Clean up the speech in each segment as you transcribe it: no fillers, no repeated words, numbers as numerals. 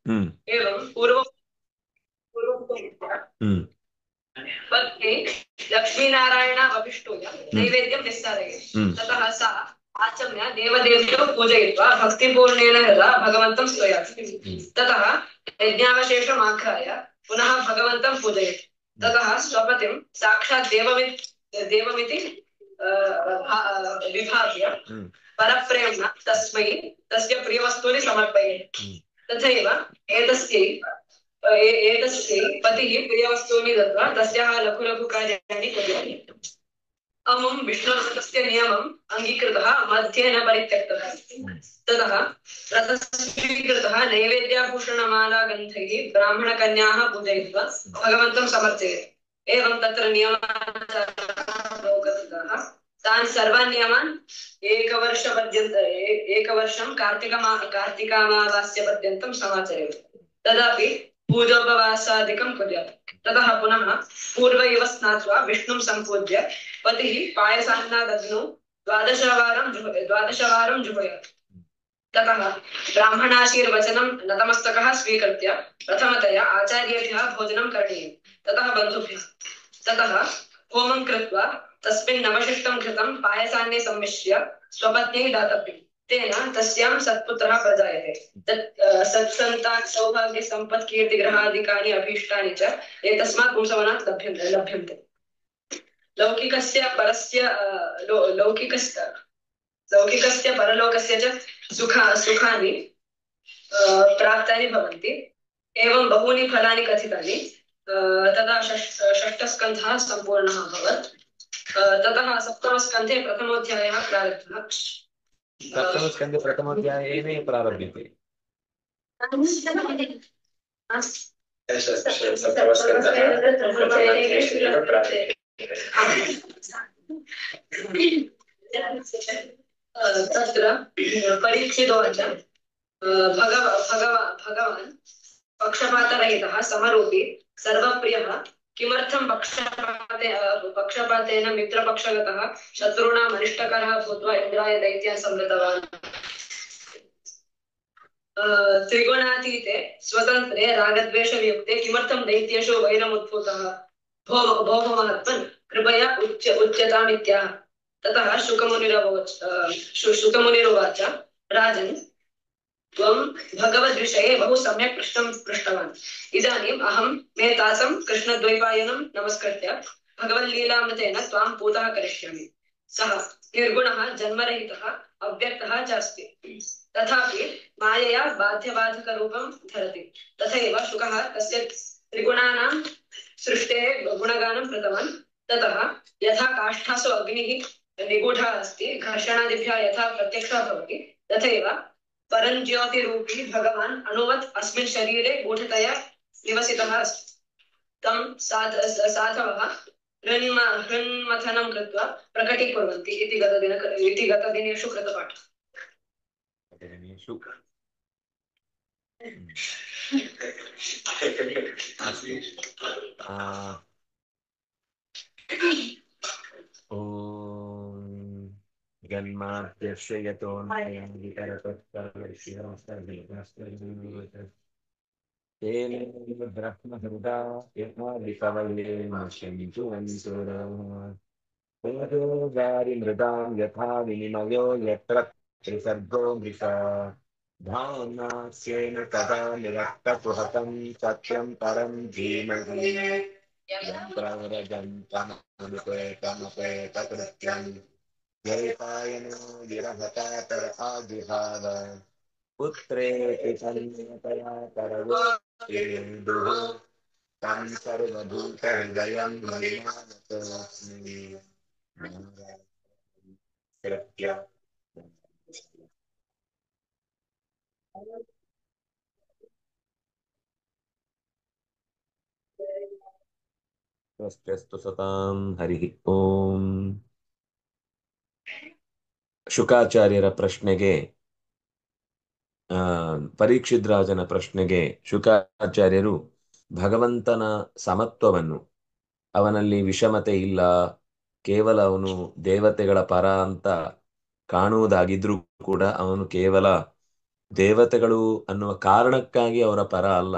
एवं पूर्व पत्नी लक्ष्मीनारायण वपिष्टोय नैवेद्यं निस्सारयेत् ततः सा आचम्य देवदेवतो पूजयित्वा भक्तिपूर्णेन हृदा भगवन्तं स्तुयात् ततः यज्ञावशेषम् आघ्राय पुनः भगवन्तं पूजयेत् ततः स्वपतिं साक्षात् देवमिति विभाव्य परप्रेम्णा तस्मै तस्य प्रियवस्तूनि समर्पयेत् तथैव एतस्यै पतिः प्रियवस्तूनि दत्त्वा तस्याः लघु लघु कार्याणि कुर्यात् अमुं विष्णुव्रतस्य नियमम् अङ्गीकृतः मध्ये न परित्यक्तः ततः व्रतः स्वीकृतः नैवेद्याभूषणमालागन्धैः ब्राह्मणकन्याः पूजयित्वा भगवन्तं समर्चयेत् एवं तत्र नियमाः तान् सर्वान् नियमान् एकवर्षं कार्तिकामावास्यपर्यन्तं समाचरेत् तदापि पूजोपवासादिकं कुर्यात् ततः पुनः पूर्व इव स्नात्वा विष्णुं सम्पूज्य पतिः पायसान्नादग्नौ द्वादशवारं जुहयात् ततः ब्राह्मणाशीर्वचनं नतमस्तकः स्वीकृत्य प्रथमतया आचार्येभ्यः भोजनं करणीयं ततः बन्धुभ्यः ततः होमं कृत्वा तस्मिन् नवशिष्टं घृतं पायसान्ने सम्मिश्य स्वपत्न्यै दातव्यम् तेन तस्यां सत्पुत्रः प्रजायते सत्सन्तान् सौभाग्य सम्पत् कीर्ति ग्रहादिकानि अभीष्टानि च एतस्मात् पुंसवनात् लभ्यन्ते लौकिकस्य परस्य लौकिकस्य परलोकस्य च सुखानि प्राप्तानि भवन्ति एवं बहूनि फलानि कथितानि तदा षष्ठस्कन्धः सम्पूर्णः अभवत् ततः सप्तमस्कन्धे प्रथमोऽध्यायः प्रारब्धः सप्तमस्कन्धे प्रथमोऽध्यायेन प्रारभ्यते तत्र परीक्षितोवाच भगवान् पक्षपातरहितः समरूपी सर्वप्रियः किमर्थं पक्षपातेन मित्रपक्षगतः शत्रूणाम् अनिष्टकरः भूत्वा इन्द्राय दैत्यान् संवृतवान् त्रिगुणातीते स्वतन्त्रे रागद्वेषवियुक्ते किमर्थं दैत्येषु वैरमुद्भूतः भोः महात्मन् कृपया उच्यतामित्याह ततः शुकमुनिरुवाच राजन् त्वं भगवद्विषये बहु सम्यक् प्रश्नं पृष्टवान् इदानीम् अहं मे तासं कृष्णद्वैपायनं नमस्कृत्य भगवल्लीलामृतेन त्वां पूतः करिष्यामि सः निर्गुणः जन्मरहितः अव्यक्तः च अस्ति तथापि मायया बाध्यबाधकरूपं धरति तथैव शुकः तस्य त्रिगुणानां सृष्टेः गुणगानं कृतवान् ततः यथा काष्ठासु अग्निः निगूढः अस्ति घर्षणादिभ्यः यथा प्रत्यक्षः भवति तथैव परञ्ज्योतिरूपी भगवान् अणुवत् अस्मिन् शरीरे गूढतया निवसितः अस्ति तं साधवः हृन्मथनं कृत्वा प्रकटीकुर्वन्ति इति गतदिनेषु कृतपाठः जन्माद्यस्य यतो तेन ब्रह्महृदा यथा मृदां यथा विनिमयो यत्र त्रिसर्गो मृषा धाम्नास्येन तदा निरक्तकुहकं सत्यं परं धीमहि यन्त्रव्रजन्तमनुपेतकृत्यं द्वैपायनो विरहकातर आजुहाव पुत्रेति तन्मयतया परवोऽप्येन्दुः तं सर्वभूतहृदयं मलिनानतोऽस्मि कृत्य स्वस्त्यस्तु सतां हरिः ಓಂ ಶುಕಾಚಾರ್ಯರ ಪ್ರಶ್ನೆಗೆ ಪರೀಕ್ಷಿತ್ ರಾಜನ ಪ್ರಶ್ನೆಗೆ ಶುಕಾಚಾರ್ಯರು ಭಗವಂತನ ಸಮತ್ವವನ್ನು ಅವನಲ್ಲಿ ವಿಷಮತೆ ಇಲ್ಲ ಕೇವಲ ಅವನು ದೇವತೆಗಳ ಪರ ಅಂತ ಕಾಣುವುದಾಗಿದ್ರೂ ಕೂಡ ಅವನು ಕೇವಲ ದೇವತೆಗಳು ಅನ್ನುವ ಕಾರಣಕ್ಕಾಗಿ ಅವರ ಪರ ಅಲ್ಲ,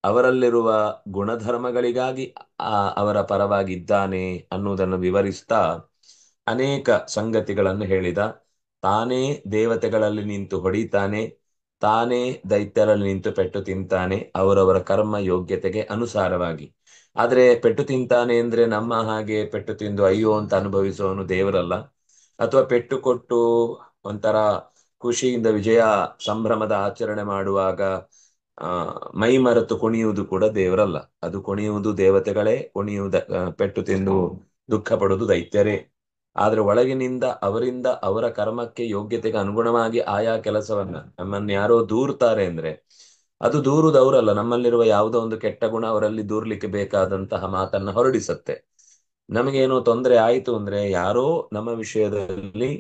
ಅವರಲ್ಲಿರುವ ಗುಣಧರ್ಮಗಳಿಗಾಗಿ ಅವರ ಪರವಾಗಿದ್ದಾನೆ ಅನ್ನುವುದನ್ನು ವಿವರಿಸ್ತಾ ಅನೇಕ ಸಂಗತಿಗಳನ್ನು ಹೇಳಿದ. ತಾನೇ ದೇವತೆಗಳಲ್ಲಿ ನಿಂತು ಹೊಡಿತಾನೆ, ತಾನೇ ದೈತ್ಯರಲ್ಲಿ ನಿಂತು ಪೆಟ್ಟು ತಿಂತಾನೆ, ಅವರವರ ಕರ್ಮ ಯೋಗ್ಯತೆಗೆ ಅನುಸಾರವಾಗಿ. ಆದ್ರೆ ಪೆಟ್ಟು ತಿಂತಾನೆ ಅಂದ್ರೆ ನಮ್ಮ ಹಾಗೆ ಪೆಟ್ಟು ತಿಂದು ಅಯ್ಯೋ ಅಂತ ಅನುಭವಿಸುವವನು ದೇವರಲ್ಲ, ಅಥವಾ ಪೆಟ್ಟು ಕೊಟ್ಟು ಒಂಥರ ಖುಷಿಯಿಂದ ವಿಜಯ ಸಂಭ್ರಮದ ಆಚರಣೆ ಮಾಡುವಾಗ ಮೈ ಮರೆತು ಕುಣಿಯುವುದು ಕೂಡ ದೇವರಲ್ಲ. ಅದು ಕುಣಿಯುವುದು ದೇವತೆಗಳೇ, ಪೆಟ್ಟು ತಿಂದು ದುಃಖ ಪಡುವುದು ದೈತ್ಯರೇ. ಆದ್ರೆ ಒಳಗಿನಿಂದ ಅವರಿಂದ ಅವರ ಕರ್ಮಕ್ಕೆ ಯೋಗ್ಯತೆಗೆ ಅನುಗುಣವಾಗಿ ಆಯಾ ಕೆಲಸವನ್ನ ನಮ್ಮನ್ನು ಯಾರೋ ದೂರ್ತಾರೆ ಅಂದ್ರೆ ಅದು ದೂರುದವರಲ್ಲ, ನಮ್ಮಲ್ಲಿರುವ ಯಾವುದೋ ಒಂದು ಕೆಟ್ಟ ಗುಣ ಅವರಲ್ಲಿ ದೂರ್ಲಿಕ್ಕೆ ಬೇಕಾದಂತಹ ಮಾತನ್ನ ಹೊರಡಿಸತ್ತೆ. ನಮಗೇನೋ ತೊಂದರೆ ಆಯಿತು ಅಂದ್ರೆ ಯಾರೋ ನಮ್ಮ ವಿಷಯದಲ್ಲಿ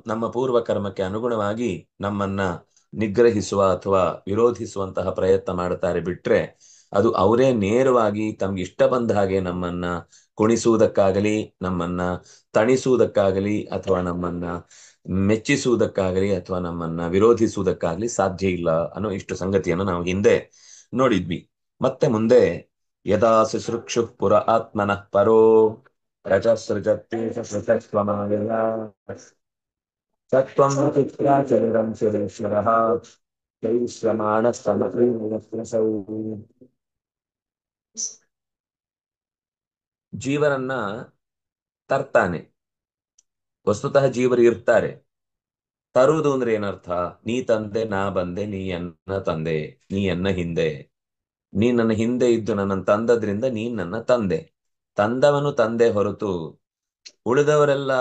ನಮ್ಮ ಪೂರ್ವ ಕರ್ಮಕ್ಕೆ ಅನುಗುಣವಾಗಿ ನಮ್ಮನ್ನ ನಿಗ್ರಹಿಸುವ ಅಥವಾ ವಿರೋಧಿಸುವಂತಹ ಪ್ರಯತ್ನ ಮಾಡ್ತಾರೆ ಬಿಟ್ರೆ, ಅದು ಅವರೇ ನೇರವಾಗಿ ತಮ್ಗೆ ಇಷ್ಟ ಬಂದ ಹಾಗೆ ನಮ್ಮನ್ನ ಕುಣಿಸುವುದಕ್ಕಾಗಲಿ, ನಮ್ಮನ್ನ ತಣಿಸುವುದಕ್ಕಾಗಲಿ, ಅಥವಾ ನಮ್ಮನ್ನ ಮೆಚ್ಚಿಸುವುದಕ್ಕಾಗಲಿ, ಅಥವಾ ನಮ್ಮನ್ನ ವಿರೋಧಿಸುವುದಕ್ಕಾಗಲಿ ಸಾಧ್ಯ ಇಲ್ಲ ಅನ್ನೋ ಇಷ್ಟು ಸಂಗತಿಯನ್ನು ನಾವು ಹಿಂದೆ ನೋಡಿದ್ವಿ. ಮತ್ತೆ ಮುಂದೆ ಯದಾ ಶುಶ್ರೂಕ್ಷು ಪುರ ಆತ್ಮನಃ ಪರೋ ರಜಸೃಜತ್ತಿ ಸತ್ವಂ ಚಿತ್ರಾಚರಂ ಸುರೇಶ್ವರಃ ಚೈಶ್ರಮಾಣ ಸಮಸೌ. ಜೀವರನ್ನ ತರ್ತಾನೆ. ವಸ್ತುತಃ ಜೀವರು ಇರ್ತಾರೆ. ತರುವುದು ಅಂದ್ರೆ ಏನರ್ಥ? ನೀ ತಂದೆ, ನಾ ಬಂದೆ, ನೀ ಎನ್ನ ತಂದೆ, ನೀ ಎನ್ನ ಹಿಂದೆ, ನೀ ನನ್ನ ಹಿಂದೆ ಇದ್ದು ನನ್ನನ್ನು ತಂದದ್ರಿಂದ ನೀನ್ ನನ್ನ ತಂದೆ. ತಂದವನು ತಂದೆ ಹೊರತು ಉಳಿದವರೆಲ್ಲ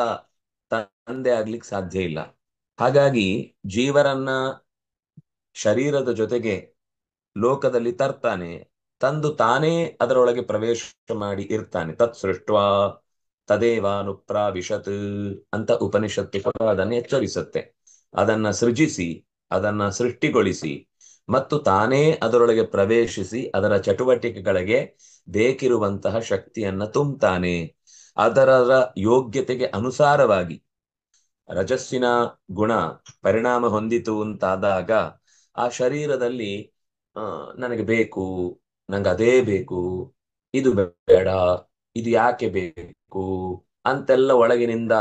ತಂದೆ ಆಗ್ಲಿಕ್ಕೆ ಸಾಧ್ಯ ಇಲ್ಲ. ಹಾಗಾಗಿ ಜೀವರನ್ನ ಶರೀರದ ಜೊತೆಗೆ ಲೋಕದಲ್ಲಿ ತರ್ತಾನೆ, ತಂದು ತಾನೇ ಅದರೊಳಗೆ ಪ್ರವೇಶ ಮಾಡಿ ಇರ್ತಾನೆ. ತತ್ ಸೃಷ್ಟ್ವಾ ತದೇವಾನುಪ್ರಾವಿಶತ್ ಅಂತ ಉಪನಿಷತ್ತು ಕೂಡ ಅದನ್ನು ಎಚ್ಚರಿಸುತ್ತೆ. ಅದನ್ನ ಸೃಜಿಸಿ, ಅದನ್ನ ಸೃಷ್ಟಿಗೊಳಿಸಿ, ಮತ್ತು ತಾನೇ ಅದರೊಳಗೆ ಪ್ರವೇಶಿಸಿ ಅದರ ಚಟುವಟಿಕೆಗಳಿಗೆ ಬೇಕಿರುವಂತಹ ಶಕ್ತಿಯನ್ನ ತುಂಬ್ತಾನೆ. ಅದರ ಯೋಗ್ಯತೆಗೆ ಅನುಸಾರವಾಗಿ ರಜಸ್ಸಿನ ಗುಣ ಪರಿಣಾಮ ಹೊಂದಿತು ಅಂತಾದಾಗ ಆ ಶರೀರದಲ್ಲಿ ನನಗೆ ಬೇಕು, ನಂಗೆ ಅದೇ ಬೇಕು, ಇದು ಬೇಡ, ಇದು ಯಾಕೆ ಬೇಕು ಅಂತೆಲ್ಲ ಒಳಗಿನಿಂದ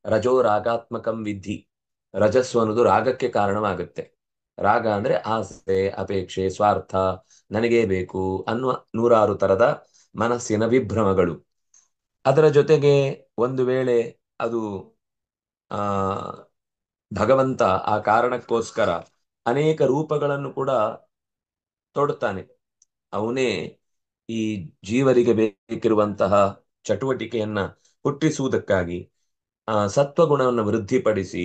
ರಜೋ ರಾಗಾತ್ಮಕಂ ವಿಧಿ. ರಜಸ್ಸು ಅನ್ನೋದು ರಾಗಕ್ಕೆ ಕಾರಣವಾಗುತ್ತೆ. ರಾಗ ಅಂದ್ರೆ ಆಸೆ, ಅಪೇಕ್ಷೆ, ಸ್ವಾರ್ಥ, ನನಗೇ ಬೇಕು ಅನ್ನುವ ನೂರಾರು ತರದ ಮನಸ್ಸಿನ ವಿಭ್ರಮಗಳು. ಅದರ ಜೊತೆಗೆ ಒಂದು ವೇಳೆ ಅದು ಭಗವಂತ ಆ ಕಾರಣಕ್ಕೋಸ್ಕರ ಅನೇಕ ರೂಪಗಳನ್ನು ಕೂಡ ತೊಡುತ್ತಾನೆ. ಅವನೇ ಈ ಜೀವರಿಗೆ ಬೇಕಿರುವಂತಹ ಚಟುವಟಿಕೆಯನ್ನ ಹುಟ್ಟಿಸುವುದಕ್ಕಾಗಿ ಸತ್ವಗುಣವನ್ನು ವೃದ್ಧಿಪಡಿಸಿ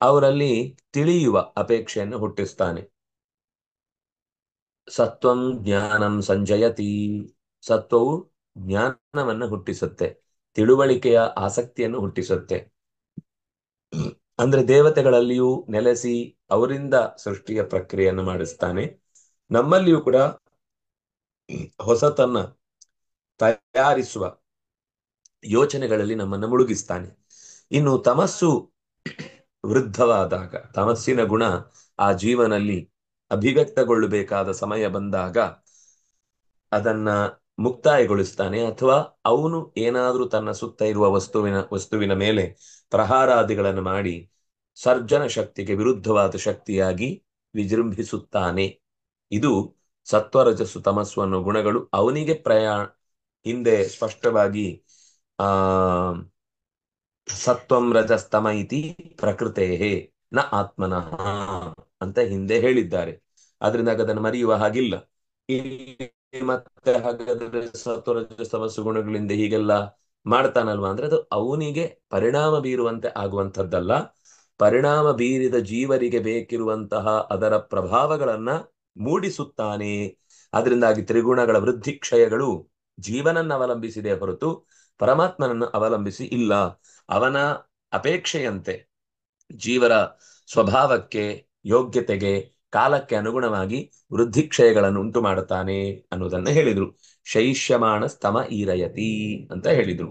ಅವರಲ್ಲಿ ತಿಳಿಯುವ ಅಪೇಕ್ಷೆಯನ್ನು ಹುಟ್ಟಿಸ್ತಾನೆ. ಸತ್ವಂ ಜ್ಞಾನಂ ಸಂಜಯತಿ. ಸತ್ವವು ಜ್ಞಾನವನ್ನು ಹುಟ್ಟಿಸುತ್ತೆ, ತಿಳುವಳಿಕೆಯ ಆಸಕ್ತಿಯನ್ನು ಹುಟ್ಟಿಸುತ್ತೆ. ಅಂದ್ರೆ ದೇವತೆಗಳಲ್ಲಿಯೂ ನೆಲೆಸಿ ಅವರಿಂದ ಸೃಷ್ಟಿಯ ಪ್ರಕ್ರಿಯೆಯನ್ನು ಮಾಡಿಸ್ತಾನೆ. ನಮ್ಮಲ್ಲಿಯೂ ಕೂಡ ಹೊಸತನ್ನ ತಯಾರಿಸುವ ಯೋಚನೆಗಳಲ್ಲಿ ನಮ್ಮನ್ನು ಮುಳುಗಿಸ್ತಾನೆ. ಇನ್ನು ತಮಸ್ಸು ವೃದ್ಧವಾದಾಗ, ತಮಸ್ಸಿನ ಗುಣ ಆ ಜೀವನಲ್ಲಿ ಅಭಿವ್ಯಕ್ತಗೊಳ್ಳಬೇಕಾದ ಸಮಯ ಬಂದಾಗ ಅದನ್ನ ಮುಕ್ತಾಯಗೊಳಿಸ್ತಾನೆ. ಅಥವಾ ಅವನು ಏನಾದ್ರೂ ತನ್ನ ಸುತ್ತ ಇರುವ ವಸ್ತುವಿನ ಮೇಲೆ ಪ್ರಹಾರಾದಿಗಳನ್ನು ಮಾಡಿ ಸರ್ಜನ ಶಕ್ತಿಗೆ ವಿರುದ್ಧವಾದ ಶಕ್ತಿಯಾಗಿ ವಿಜೃಂಭಿಸುತ್ತಾನೆ. ಇದು ಸತ್ವರಜಸ್ಸು ತಮಸ್ಸು ಅನ್ನೋ ಗುಣಗಳು ಅವನಿಗೆ ಹಿಂದೆ ಸ್ಪಷ್ಟವಾಗಿ ಸತ್ವಂ ರಜಸ್ತಮ ಇತಿ ಪ್ರಕೃತೇ ನ ಆತ್ಮನಃ ಅಂತ ಹಿಂದೆ ಹೇಳಿದ್ದಾರೆ. ಆದ್ರಿಂದ ಅದನ್ನು ಮರೆಯುವ ಹಾಗಿಲ್ಲ. ಮತ್ತೆ ಹಾಗಾದ್ರೆ ಸತ್ವರಜಸ್ ತಮಸ್ಸು ಗುಣಗಳಿಂದ ಹೀಗೆಲ್ಲ ಮಾಡ್ತಾನಲ್ವಾ ಅಂದ್ರೆ ಅದು ಅವನಿಗೆ ಪರಿಣಾಮ ಬೀರುವಂತೆ ಆಗುವಂಥದ್ದಲ್ಲ. ಪರಿಣಾಮ ಬೀರಿದ ಜೀವರಿಗೆ ಬೇಕಿರುವಂತಹ ಅದರ ಪ್ರಭಾವಗಳನ್ನ ಮೂಡಿಸುತ್ತಾನೆ. ಅದರಿಂದಾಗಿ ತ್ರಿಗುಣಗಳ ವೃದ್ಧಿ ಕ್ಷಯಗಳು ಜೀವನನ್ನು ಅವಲಂಬಿಸಿದೆ ಹೊರತು ಪರಮಾತ್ಮನನ್ನು ಅವಲಂಬಿಸಿ ಇಲ್ಲ. ಅವನ ಅಪೇಕ್ಷೆಯಂತೆ ಜೀವರ ಸ್ವಭಾವಕ್ಕೆ, ಯೋಗ್ಯತೆಗೆ, ಕಾಲಕ್ಕೆ ಅನುಗುಣವಾಗಿ ವೃದ್ಧಿ ಕ್ಷಯಗಳನ್ನು ಉಂಟು ಮಾಡುತ್ತಾನೆ ಅನ್ನೋದನ್ನ ಹೇಳಿದ್ರು. ಶೈಷ್ಯಮಾಣ ಸ್ತಮ ಈರಯತಿ ಅಂತ ಹೇಳಿದ್ರು.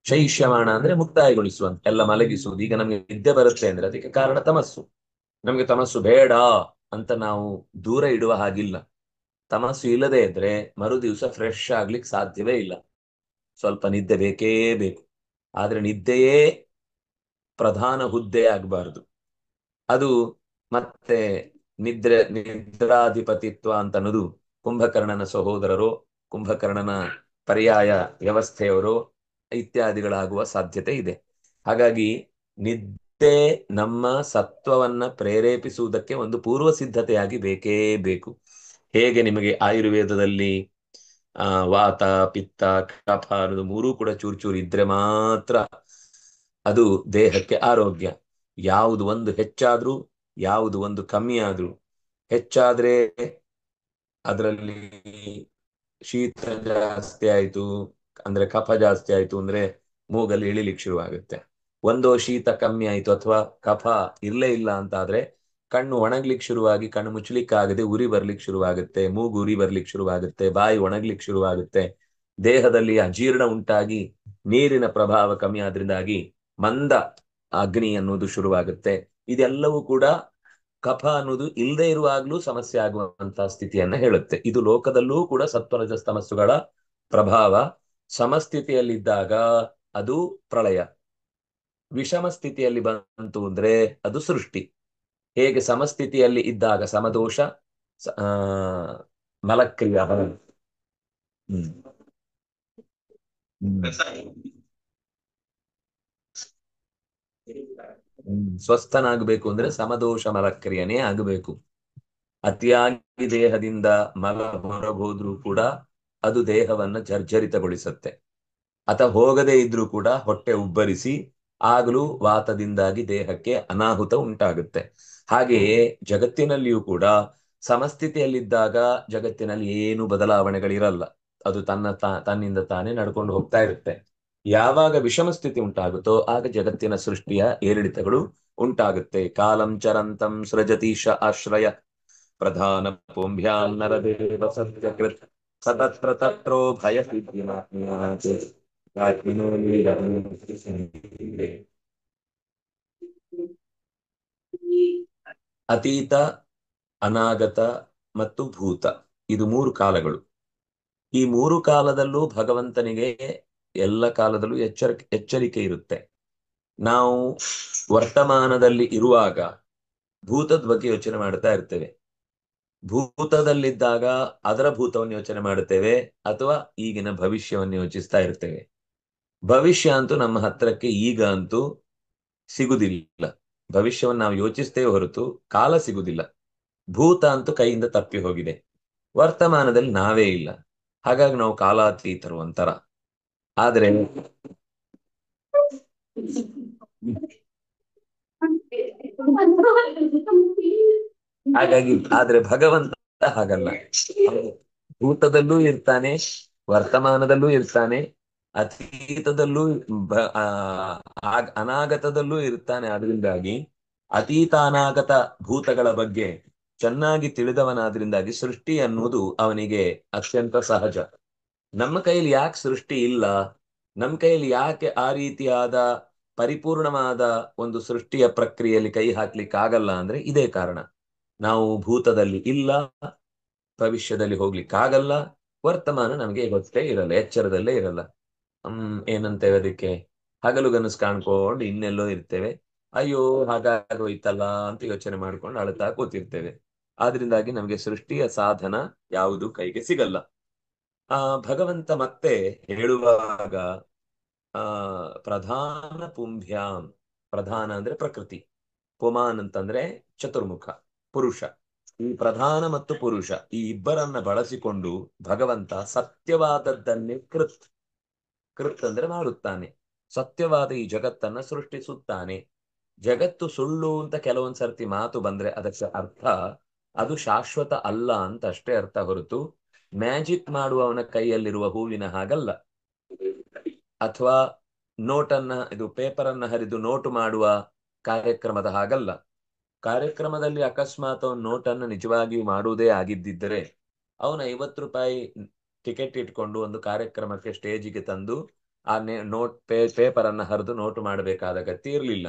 ಶೈಷ್ಯಮಾಣ ಅಂದ್ರೆ ಮುಕ್ತಾಯಗೊಳಿಸುವಂತ, ಎಲ್ಲ ಮಲಗಿಸುವುದು. ಈಗ ನಮ್ಗೆ ನಿದ್ದೆ ಬರುತ್ತೆ ಅಂದ್ರೆ ಅದಕ್ಕೆ ಕಾರಣ ತಮಸ್ಸು. ನಮ್ಗೆ ತಮಸ್ಸು ಬೇಡ ಅಂತ ನಾವು ದೂರ ಇಡುವ ಹಾಗಿಲ್ಲ. ತಮಸ್ಸು ಇಲ್ಲದೆ ಇದ್ರೆ ಮರು ದಿವಸ ಫ್ರೆಶ್ ಆಗ್ಲಿಕ್ಕೆ ಸಾಧ್ಯವೇ ಇಲ್ಲ. ಸ್ವಲ್ಪ ನಿದ್ದೆ ಬೇಕೇ ಬೇಕು. ಆದ್ರೆ ನಿದ್ದೆಯೇ ಪ್ರಧಾನ ಹುದ್ದೆ ಆಗಬಾರದು. ಅದು ಮತ್ತೆ ನಿದ್ರಾಧಿಪತಿತ್ವ ಅಂತ ಅನ್ನೋದು ಕುಂಭಕರ್ಣನ ಸಹೋದರರು, ಕುಂಭಕರ್ಣನ ಪರ್ಯಾಯ ವ್ಯವಸ್ಥೆಯವರು ಇತ್ಯಾದಿಗಳಾಗುವ ಸಾಧ್ಯತೆ ಇದೆ. ಹಾಗಾಗಿ ನಿದ್ದೆ ನಮ್ಮ ಸತ್ವವನ್ನ ಪ್ರೇರೇಪಿಸುವುದಕ್ಕೆ ಒಂದು ಪೂರ್ವ ಸಿದ್ಧತೆಯಾಗಿ ಬೇಕೇ ಬೇಕು. ಹೇಗೆ ನಿಮಗೆ ಆಯುರ್ವೇದದಲ್ಲಿ ವಾತ, ಪಿತ್ತ, ಕಫ ಅನ್ನೋದು ಮೂರೂ ಕೂಡ ಚೂರು ಚೂರು ಇದ್ರೆ ಮಾತ್ರ ಅದು ದೇಹಕ್ಕೆ ಆರೋಗ್ಯ. ಯಾವುದು ಒಂದು ಹೆಚ್ಚಾದ್ರೂ ಯಾವುದು ಒಂದು ಕಮ್ಮಿ ಆದ್ರೂ, ಹೆಚ್ಚಾದ್ರೆ ಅದರಲ್ಲಿ ಶೀತ ಜಾಸ್ತಿ ಆಯ್ತು ಅಂದ್ರೆ, ಕಫ ಜಾಸ್ತಿ ಆಯ್ತು ಅಂದ್ರೆ ಮೂಗಲ್ಲಿ ಇಳಿಲಿಕ್ಕೆ ಶುರುವಾಗುತ್ತೆ. ಒಂದು ಶೀತ ಕಮ್ಮಿ ಆಯ್ತು ಅಥವಾ ಕಫ ಇರ್ಲೇ ಇಲ್ಲ ಅಂತ ಆದ್ರೆ ಕಣ್ಣು ಒಣಗ್ಲಿಕ್ಕೆ ಶುರುವಾಗಿ ಕಣ್ಣು ಮುಚ್ಚಲಿಕ್ಕಾಗದೆ ಉರಿ ಬರ್ಲಿಕ್ಕೆ ಶುರುವಾಗುತ್ತೆ, ಮೂಗು ಉರಿ ಬರ್ಲಿಕ್ಕೆ ಶುರುವಾಗುತ್ತೆ, ಬಾಯಿ ಒಣಗ್ಲಿಕ್ಕೆ ಶುರುವಾಗುತ್ತೆ, ದೇಹದಲ್ಲಿ ಅಜೀರ್ಣ ಉಂಟಾಗಿ ನೀರಿನ ಪ್ರಭಾವ ಕಮ್ಮಿ ಆದ್ರಿಂದಾಗಿ ಮಂದ ಅಗ್ನಿ ಅನ್ನೋದು ಶುರುವಾಗುತ್ತೆ. ಇದೆಲ್ಲವೂ ಕೂಡ ಕಫ ಅನ್ನೋದು ಇಲ್ಲದೆ ಇರುವಾಗ್ಲೂ ಸಮಸ್ಯೆ ಆಗುವಂತಹ ಸ್ಥಿತಿಯನ್ನ ಹೇಳುತ್ತೆ. ಇದು ಲೋಕದಲ್ಲೂ ಕೂಡ ಸತ್ವರಜ ತಮಸ್ಸುಗಳ ಪ್ರಭಾವ. ಸಮಸ್ಥಿತಿಯಲ್ಲಿದ್ದಾಗ ಅದು ಪ್ರಳಯ, ವಿಷಮ ಸ್ಥಿತಿಯಲ್ಲಿ ಬಂತು ಅಂದ್ರೆ ಅದು ಸೃಷ್ಟಿ. ಹೇಗೆ ಸಮಸ್ಥಿತಿಯಲ್ಲಿ ಇದ್ದಾಗ ಸಮದೋಷ, ಮಲಕ್ರಿಯ ಸ್ವಸ್ಥನಾಗಬೇಕು ಅಂದ್ರೆ ಸಮದೋಷ ಮಲಕ್ರಿಯನೇ ಆಗಬೇಕು. ಅತಿಯಾಗಿ ದೇಹದಿಂದ ಮಲ ಹೊರಗೋದ್ರೂ ಕೂಡ ಅದು ದೇಹವನ್ನ ಜರ್ಜರಿತಗೊಳಿಸುತ್ತೆ. ಹೋಗದೇ ಇದ್ರೂ ಕೂಡ ಹೊಟ್ಟೆ ಉಬ್ಬರಿಸಿ ಆಗಲೂ ವಾತದಿಂದಾಗಿ ದೇಹಕ್ಕೆ ಅನಾಹುತ ಉಂಟಾಗುತ್ತೆ. ಹಾಗೆಯೇ ಜಗತ್ತಿನಲ್ಲಿಯೂ ಕೂಡ ಸಮಸ್ಥಿತಿಯಲ್ಲಿದ್ದಾಗ ಜಗತ್ತಿನಲ್ಲಿ ಏನು ಬದಲಾವಣೆಗಳಿರಲ್ಲ, ಅದು ತನ್ನಿಂದ ತಾನೇ ನಡ್ಕೊಂಡು ಹೋಗ್ತಾ ಇರುತ್ತೆ. ಯಾವಾಗ ವಿಷಮ ಸ್ಥಿತಿ ಉಂಟಾಗುತ್ತೋ ಆಗ ಜಗತ್ತಿನ ಸೃಷ್ಟಿಯ ಏರಿಳಿತಗಳು ಉಂಟಾಗುತ್ತೆ. ಕಾಲಂ ಚರಂತಂ ಸೃಜತೀಶ ಆಶ್ರಯ ಪ್ರಧಾನ ಪುಂಭ್ಯಾನ್ನರದೇವ ಸತ್ಯಕೃತ್ ಸತತ್ರ ತತ್ರೋ ಭಯ ಅತೀತ, ಅನಾಗತ ಮತ್ತು ಭೂತ, ಇದು ಮೂರು ಕಾಲಗಳು. ಈ ಮೂರು ಕಾಲದಲ್ಲೂ ಭಗವಂತನಿಗೆ ಎಲ್ಲ ಕಾಲದಲ್ಲೂ ಎಚ್ಚರಿಕೆ ಇರುತ್ತೆ. ನಾವು ವರ್ತಮಾನದಲ್ಲಿ ಇರುವಾಗ ಭೂತದ ಬಗ್ಗೆ ಯೋಚನೆ ಮಾಡ್ತಾ ಇರ್ತೇವೆ, ಭೂತದಲ್ಲಿದ್ದಾಗ ಅದರ ಭೂತವನ್ನು ಯೋಚನೆ ಮಾಡುತ್ತೇವೆ, ಅಥವಾ ಈಗಿನ ಭವಿಷ್ಯವನ್ನು ಯೋಚಿಸ್ತಾ ಇರ್ತೇವೆ. ಭವಿಷ್ಯ ಅಂತೂ ನಮ್ಮ ಹತ್ರಕ್ಕೆ ಈಗ ಅಂತೂ ಸಿಗುದಿಲ್ಲ. ಭವಿಷ್ಯವನ್ನು ನಾವು ಯೋಚಿಸ್ತೇವೆ ಹೊರತು ಕಾಲ ಸಿಗುದಿಲ್ಲ. ಭೂತ ಅಂತೂ ಕೈಯಿಂದ ತಪ್ಪಿ ಹೋಗಿದೆ. ವರ್ತಮಾನದಲ್ಲಿ ನಾವೇ ಇಲ್ಲ, ಹಾಗಾಗಿ ನಾವು ಕಾಲಾತೀತರು ಅಂತಾರ. ಆದ್ರೆ ಆದ್ರೆ ಭಗವಂತ ಹಾಗಲ್ಲ. ಭೂತದಲ್ಲೂ ಇರ್ತಾನೆ, ವರ್ತಮಾನದಲ್ಲೂ ಇರ್ತಾನೆ, ಅತೀತದಲ್ಲೂ ಅನಾಗತದಲ್ಲೂ ಇರ್ತಾನೆ. ಅದರಿಂದಾಗಿ ಅತೀತ ಅನಾಗತ ಭೂತಗಳ ಬಗ್ಗೆ ಚೆನ್ನಾಗಿ ತಿಳಿದವನಾದ್ರಿಂದಾಗಿ ಸೃಷ್ಟಿ ಅನ್ನುವುದು ಅವನಿಗೆ ಅತ್ಯಂತ ಸಹಜ. ನಮ್ಮ ಕೈಯಲ್ಲಿ ಯಾಕೆ ಸೃಷ್ಟಿ ಇಲ್ಲ, ನಮ್ಮ ಕೈಯಲ್ಲಿ ಯಾಕೆ ಆ ರೀತಿಯಾದ ಪರಿಪೂರ್ಣವಾದ ಒಂದು ಸೃಷ್ಟಿಯ ಪ್ರಕ್ರಿಯೆಯಲ್ಲಿ ಕೈ ಹಾಕ್ಲಿಕ್ಕೆ ಆಗಲ್ಲ ಅಂದ್ರೆ ಇದೇ ಕಾರಣ. ನಾವು ಭೂತದಲ್ಲಿ ಇಲ್ಲ, ಭವಿಷ್ಯದಲ್ಲಿ ಹೋಗ್ಲಿಕ್ಕಾಗಲ್ಲ, ವರ್ತಮಾನ ನಮಗೆ ಗೊತ್ತೇ ಇರಲ್ಲ, ಎಚ್ಚರದಲ್ಲೇ ಇರಲ್ಲ. ಏನಂತೇವೆ ಅದಕ್ಕೆ, ಹಗಲುಗನಸು ಕಾಣ್ಕೊಂಡು ಇನ್ನೆಲ್ಲೋ ಇರ್ತೇವೆ. ಅಯ್ಯೋ ಹಾಗಾಗೋಯ್ತಲ್ಲ ಅಂತ ಯೋಚನೆ ಮಾಡ್ಕೊಂಡು ಅಳ್ತಾ ಕೂತಿರ್ತೇವೆ. ಆದ್ರಿಂದಾಗಿ ನಮಗೆ ಸೃಷ್ಟಿಯ ಸಾಧನ ಯಾವುದು ಕೈಗೆ ಸಿಗಲ್ಲ. ಭಗವಂತ ಮತ್ತೆ ಹೇಳುವಾಗ ಪ್ರಧಾನ ಪುಂಭ್ಯಾಂ, ಪ್ರಧಾನ ಅಂದ್ರೆ ಪ್ರಕೃತಿ, ಪುಮಾನ್ ಅಂತಂದ್ರೆ ಚತುರ್ಮುಖ ಪುರುಷ. ಈ ಪ್ರಧಾನ ಮತ್ತು ಪುರುಷ ಈ ಇಬ್ಬರನ್ನ ಬಳಸಿಕೊಂಡು ಭಗವಂತ ಸತ್ಯವಾದದ್ದನ್ನೇ ಕೃತ್ ಅಂದ್ರೆ ಮಾಡುತ್ತಾನೆ. ಸತ್ಯವಾದ ಈ ಜಗತ್ತನ್ನ ಸೃಷ್ಟಿಸುತ್ತಾನೆ. ಜಗತ್ತು ಸುಳ್ಳು ಅಂತ ಕೆಲವೊಂದ್ ಸರ್ತಿ ಮಾತು ಬಂದ್ರೆ ಅದಕ್ಕೆ ಅರ್ಥ ಅದು ಶಾಶ್ವತ ಅಲ್ಲ ಅಂತ ಅಷ್ಟೇ ಅರ್ಥ ಹೊರತು ಮ್ಯಾಜಿಕ್ ಮಾಡುವವನ ಕೈಯಲ್ಲಿರುವ ಹೂವಿನ ಹಾಗಲ್ಲ. ಅಥವಾ ಇದು ಪೇಪರ್ ಅನ್ನ ಹರಿದು ನೋಟು ಮಾಡುವ ಕಾರ್ಯಕ್ರಮದ ಹಾಗಲ್ಲ. ಕಾರ್ಯಕ್ರಮದಲ್ಲಿ ಅಕಸ್ಮಾತ್ ಅವನ ನೋಟನ್ನು ನಿಜವಾಗಿಯೂ ಮಾಡುವುದೇ ಆಗಿದ್ದಿದ್ದರೆ ಅವನು 50 ರೂಪಾಯಿ ಟಿಕೆಟ್ ಇಟ್ಕೊಂಡು ಒಂದು ಕಾರ್ಯಕ್ರಮಕ್ಕೆ ಸ್ಟೇಜಿಗೆ ತಂದು ಆ ಪೇಪರ್ ಅನ್ನ ಹರಿದು ನೋಟು ಮಾಡಬೇಕಾದ ಅಗತ್ಯ ಇರಲಿಲ್ಲ.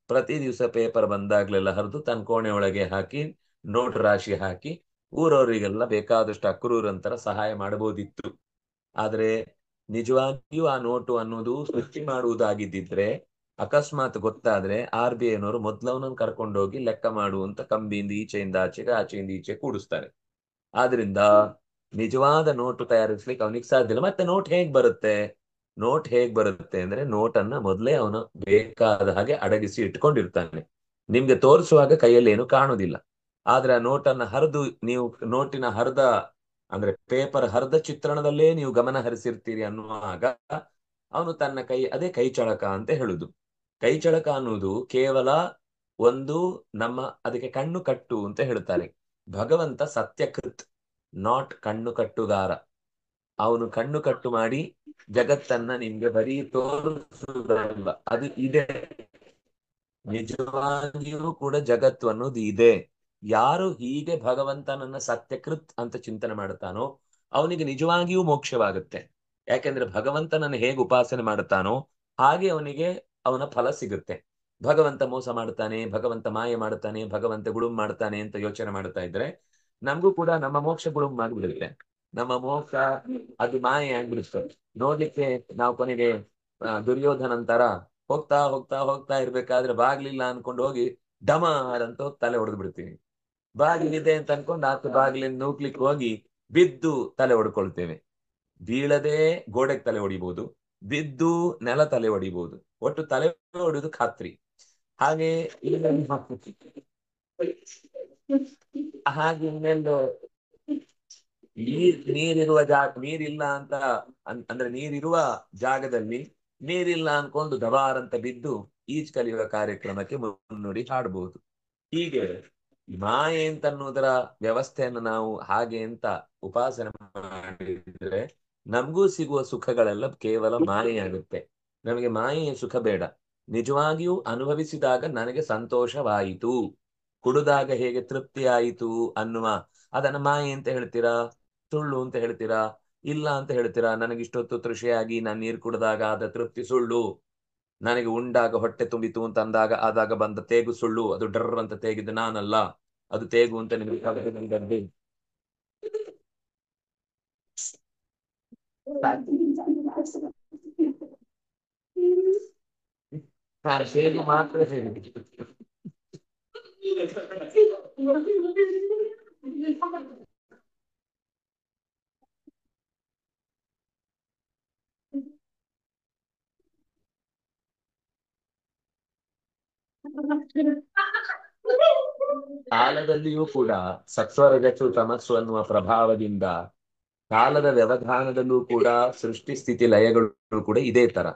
ಪ್ರತಿ ದಿವಸ ಪೇಪರ್ ಬಂದಾಗ್ಲೆಲ್ಲ ಹರಿದು ತನ್ನ ಕೋಣೆ ಒಳಗೆ ಹಾಕಿ ನೋಟ್ ರಾಶಿ ಹಾಕಿ ಊರವರಿಗೆಲ್ಲ ಬೇಕಾದಷ್ಟು ಅಕ್ರೂರಂತರ ಸಹಾಯ ಮಾಡಬಹುದಿತ್ತು. ಆದ್ರೆ ನಿಜವಾಗಿಯೂ ಆ ನೋಟು ಅನ್ನೋದು ಸೃಷ್ಟಿ ಮಾಡುವುದಾಗಿದ್ದಿದ್ರೆ ಅಕಸ್ಮಾತ್ ಗೊತ್ತಾದ್ರೆ RBI ನವರು ಮೊದ್ಲವನನ್ನು ಕರ್ಕೊಂಡೋಗಿ ಲೆಕ್ಕ ಮಾಡುವಂತ ಕಂಬಿಯಿಂದ ಈಚೆಯಿಂದ ಆಚೆಗೆ ಆಚೆಯಿಂದ ಈಚೆ ಕೂಡಿಸ್ತಾರೆ. ಆದ್ರಿಂದ ನಿಜವಾದ ನೋಟು ತಯಾರಿಸ್ಲಿಕ್ಕೆ ಅವನಿಗೆ ಸಾಧ್ಯ ಇಲ್ಲ. ಮತ್ತೆ ನೋಟ್ ಹೇಗ್ ಬರುತ್ತೆ ಅಂದ್ರೆ ನೋಟನ್ನ ಮೊದಲೇ ಅವನು ಬೇಕಾದ ಹಾಗೆ ಅಡಗಿಸಿ ಇಟ್ಕೊಂಡಿರ್ತಾನೆ. ನಿಮ್ಗೆ ತೋರಿಸುವಾಗ ಕೈಯಲ್ಲಿ ಏನು ಕಾಣುದಿಲ್ಲ. ಆದ್ರೆ ಆ ನೋಟನ್ನ ಹರಿದು ನೀವು ನೋಟಿನ ಹರಿದ ಅಂದ್ರೆ ಪೇಪರ್ ಹರಿದ ಚಿತ್ರಣದಲ್ಲೇ ನೀವು ಗಮನ ಹರಿಸಿರ್ತೀರಿ ಅನ್ನುವಾಗ ಅವನು ತನ್ನ ಅದೇ ಕೈ ಚಳಕ ಅಂತ ಹೇಳುದು. ಕೈ ಚಳಕ ಅನ್ನುವುದು ಕೇವಲ ಒಂದು ಅದಕ್ಕೆ ಕಣ್ಣು ಕಟ್ಟು ಅಂತ ಹೇಳ್ತಾರೆ. ಭಗವಂತ ಸತ್ಯಕೃತ್, ನಾಟ್ ಕಣ್ಣು ಕಟ್ಟುಗಾರ. ಅವನು ಕಣ್ಣು ಕಟ್ಟು ಮಾಡಿ ಜಗತ್ತನ್ನ ನಿಮ್ಗೆ ಬರೀ ತೋರಿಸುವುದಲ್ಲ, ಅದು ಇದೆ. ನಿಜವಾಗಿಯೂ ಕೂಡ ಜಗತ್ತು ಅನ್ನೋದು ಇದೆ. ಯಾರು ಹೀಗೆ ಭಗವಂತನನ್ನ ಸತ್ಯಕೃತ್ ಅಂತ ಚಿಂತನೆ ಮಾಡ್ತಾನೋ ಅವನಿಗೆ ನಿಜವಾಗಿಯೂ ಮೋಕ್ಷವಾಗುತ್ತೆ. ಯಾಕೆಂದ್ರೆ ಭಗವಂತನನ್ನು ಹೇಗೆ ಉಪಾಸನೆ ಮಾಡುತ್ತಾನೋ ಹಾಗೆ ಅವನಿಗೆ ಅವನ ಫಲ ಸಿಗುತ್ತೆ. ಭಗವಂತ ಮೋಸ ಮಾಡ್ತಾನೆ, ಭಗವಂತ ಮಾಯ ಮಾಡ್ತಾನೆ, ಭಗವಂತ ಗುಳುಂ ಮಾಡ್ತಾನೆ ಅಂತ ಯೋಚನೆ ಮಾಡ್ತಾ ಇದ್ರೆ ನಮಗೂ ಕೂಡ ನಮ್ಮ ಮೋಕ್ಷ ಗುಳುಂ ಆಗ್ಬಿಡುತ್ತೆ. ನಮ್ಮ ಮೋಕ್ಷ ಅದು ಮಾಯೆ ಆಗ್ಬಿಡುತ್ತೆ. ನೋಡ್ಲಿಕ್ಕೆ ನಾವು ಕೊನೆಗೆ ದುರ್ಯೋಧನಂತರ ಹೋಗ್ತಾ ಹೋಗ್ತಾ ಹೋಗ್ತಾ ಇರ್ಬೇಕಾದ್ರೆ ಬಾಗ್ಲಿಲ್ಲ ಅನ್ಕೊಂಡು ಹೋಗಿ ಡಮಾರ್ ಅಂತ ತಲೆ ಹೊಡೆದು ಬಿಡ್ತೀವಿ. ಬಾಗಿಲಿದೆ ಅಂತ ಅನ್ಕೊಂಡು ಆತ ಬಾಗಿಲಿಂದ ನೂಕ್ಲಿಕ್ಕೆ ಹೋಗಿ ಬಿದ್ದು ತಲೆ ಹೊಡ್ಕೊಳ್ತೇವೆ. ಬೀಳದೆ ಗೋಡೆಗೆ ತಲೆ ಹೊಡಿಬಹುದು, ಬಿದ್ದು ನೆಲ ತಲೆ ಹೊಡಿಬಹುದು, ಒಟ್ಟು ತಲೆ ಹೊಡೆದು ಖಾತ್ರಿ. ಹಾಗೆ ಹಾಗೆ ಇನ್ನೆಲ್ಲೋ ನೀರಿರುವ ನೀರಿಲ್ಲ ಅಂತ ಅಂದ್ರೆ ನೀರಿರುವ ಜಾಗದಲ್ಲಿ ನೀರಿಲ್ಲ ಅನ್ಕೊಂಡು ದಬಾರ್ ಅಂತ ಬಿದ್ದು ಈಜ್ ಕಲಿಯುವ ಕಾರ್ಯಕ್ರಮಕ್ಕೆ ಮುನ್ನುಡಿ ಹಾಡಬಹುದು. ಹೀಗೆ ಮಾಯೆ ಅಂತ ಅನ್ನೋದರ ವ್ಯವಸ್ಥೆಯನ್ನು ನಾವು ಹಾಗೆ ಅಂತ ಉಪಾಸನೆ ಮಾಡಿದ್ರೆ ನಮಗೂ ಸಿಗುವ ಸುಖಗಳೆಲ್ಲ ಕೇವಲ ಮಾಯೆಯಾಗುತ್ತೆ. ನಮಗೆ ಮಾಯೆಯ ಸುಖ ಬೇಡ. ನಿಜವಾಗಿಯೂ ಅನುಭವಿಸಿದಾಗ ನನಗೆ ಸಂತೋಷವಾಯಿತು, ಕುಡಿದಾಗ ಹೇಗೆ ತೃಪ್ತಿ ಆಯಿತು ಅನ್ನುವ ಅದನ್ನ ಮಾಯೆ ಅಂತ ಹೇಳ್ತೀರಾ, ಸುಳ್ಳು ಅಂತ ಹೇಳ್ತೀರಾ, ಇಲ್ಲ ಅಂತ ಹೇಳ್ತೀರಾ? ನನಗಿಷ್ಟೊತ್ತು ತೃಷೆಯಾಗಿ ನಾನು ನೀರು ಕುಡಿದಾಗ ಆದ ತೃಪ್ತಿ ಸುಳ್ಳು, ನನಗೆ ಉಂಡಾಗ ಹೊಟ್ಟೆ ತುಂಬಿತು ಅಂತ ಅಂದಾಗ ಆದಾಗ ಬಂದ ತೇಗು ಸುಳ್ಳು, ಅದು ಡರ್ ಅಂತ ತೇಗಿದ್ದು ನಾನಲ್ಲ, ಅದು ತೇಗು ಅಂತ ನಿಮಗೆ ತೇಗು ಮಾತ್ರ ಹೇಳಿ. ಕಾಲದಲ್ಲಿಯೂ ಕೂಡ ಸತ್ವರಜಸ್ಸು ತಮಸ್ಸು ಅನ್ನುವ ಪ್ರಭಾವದಿಂದ ಕಾಲದ ವ್ಯವಧಾನದಲ್ಲೂ ಕೂಡ ಸೃಷ್ಟಿ ಸ್ಥಿತಿ ಲಯಗಳು ಕೂಡ ಇದೇ ತರ.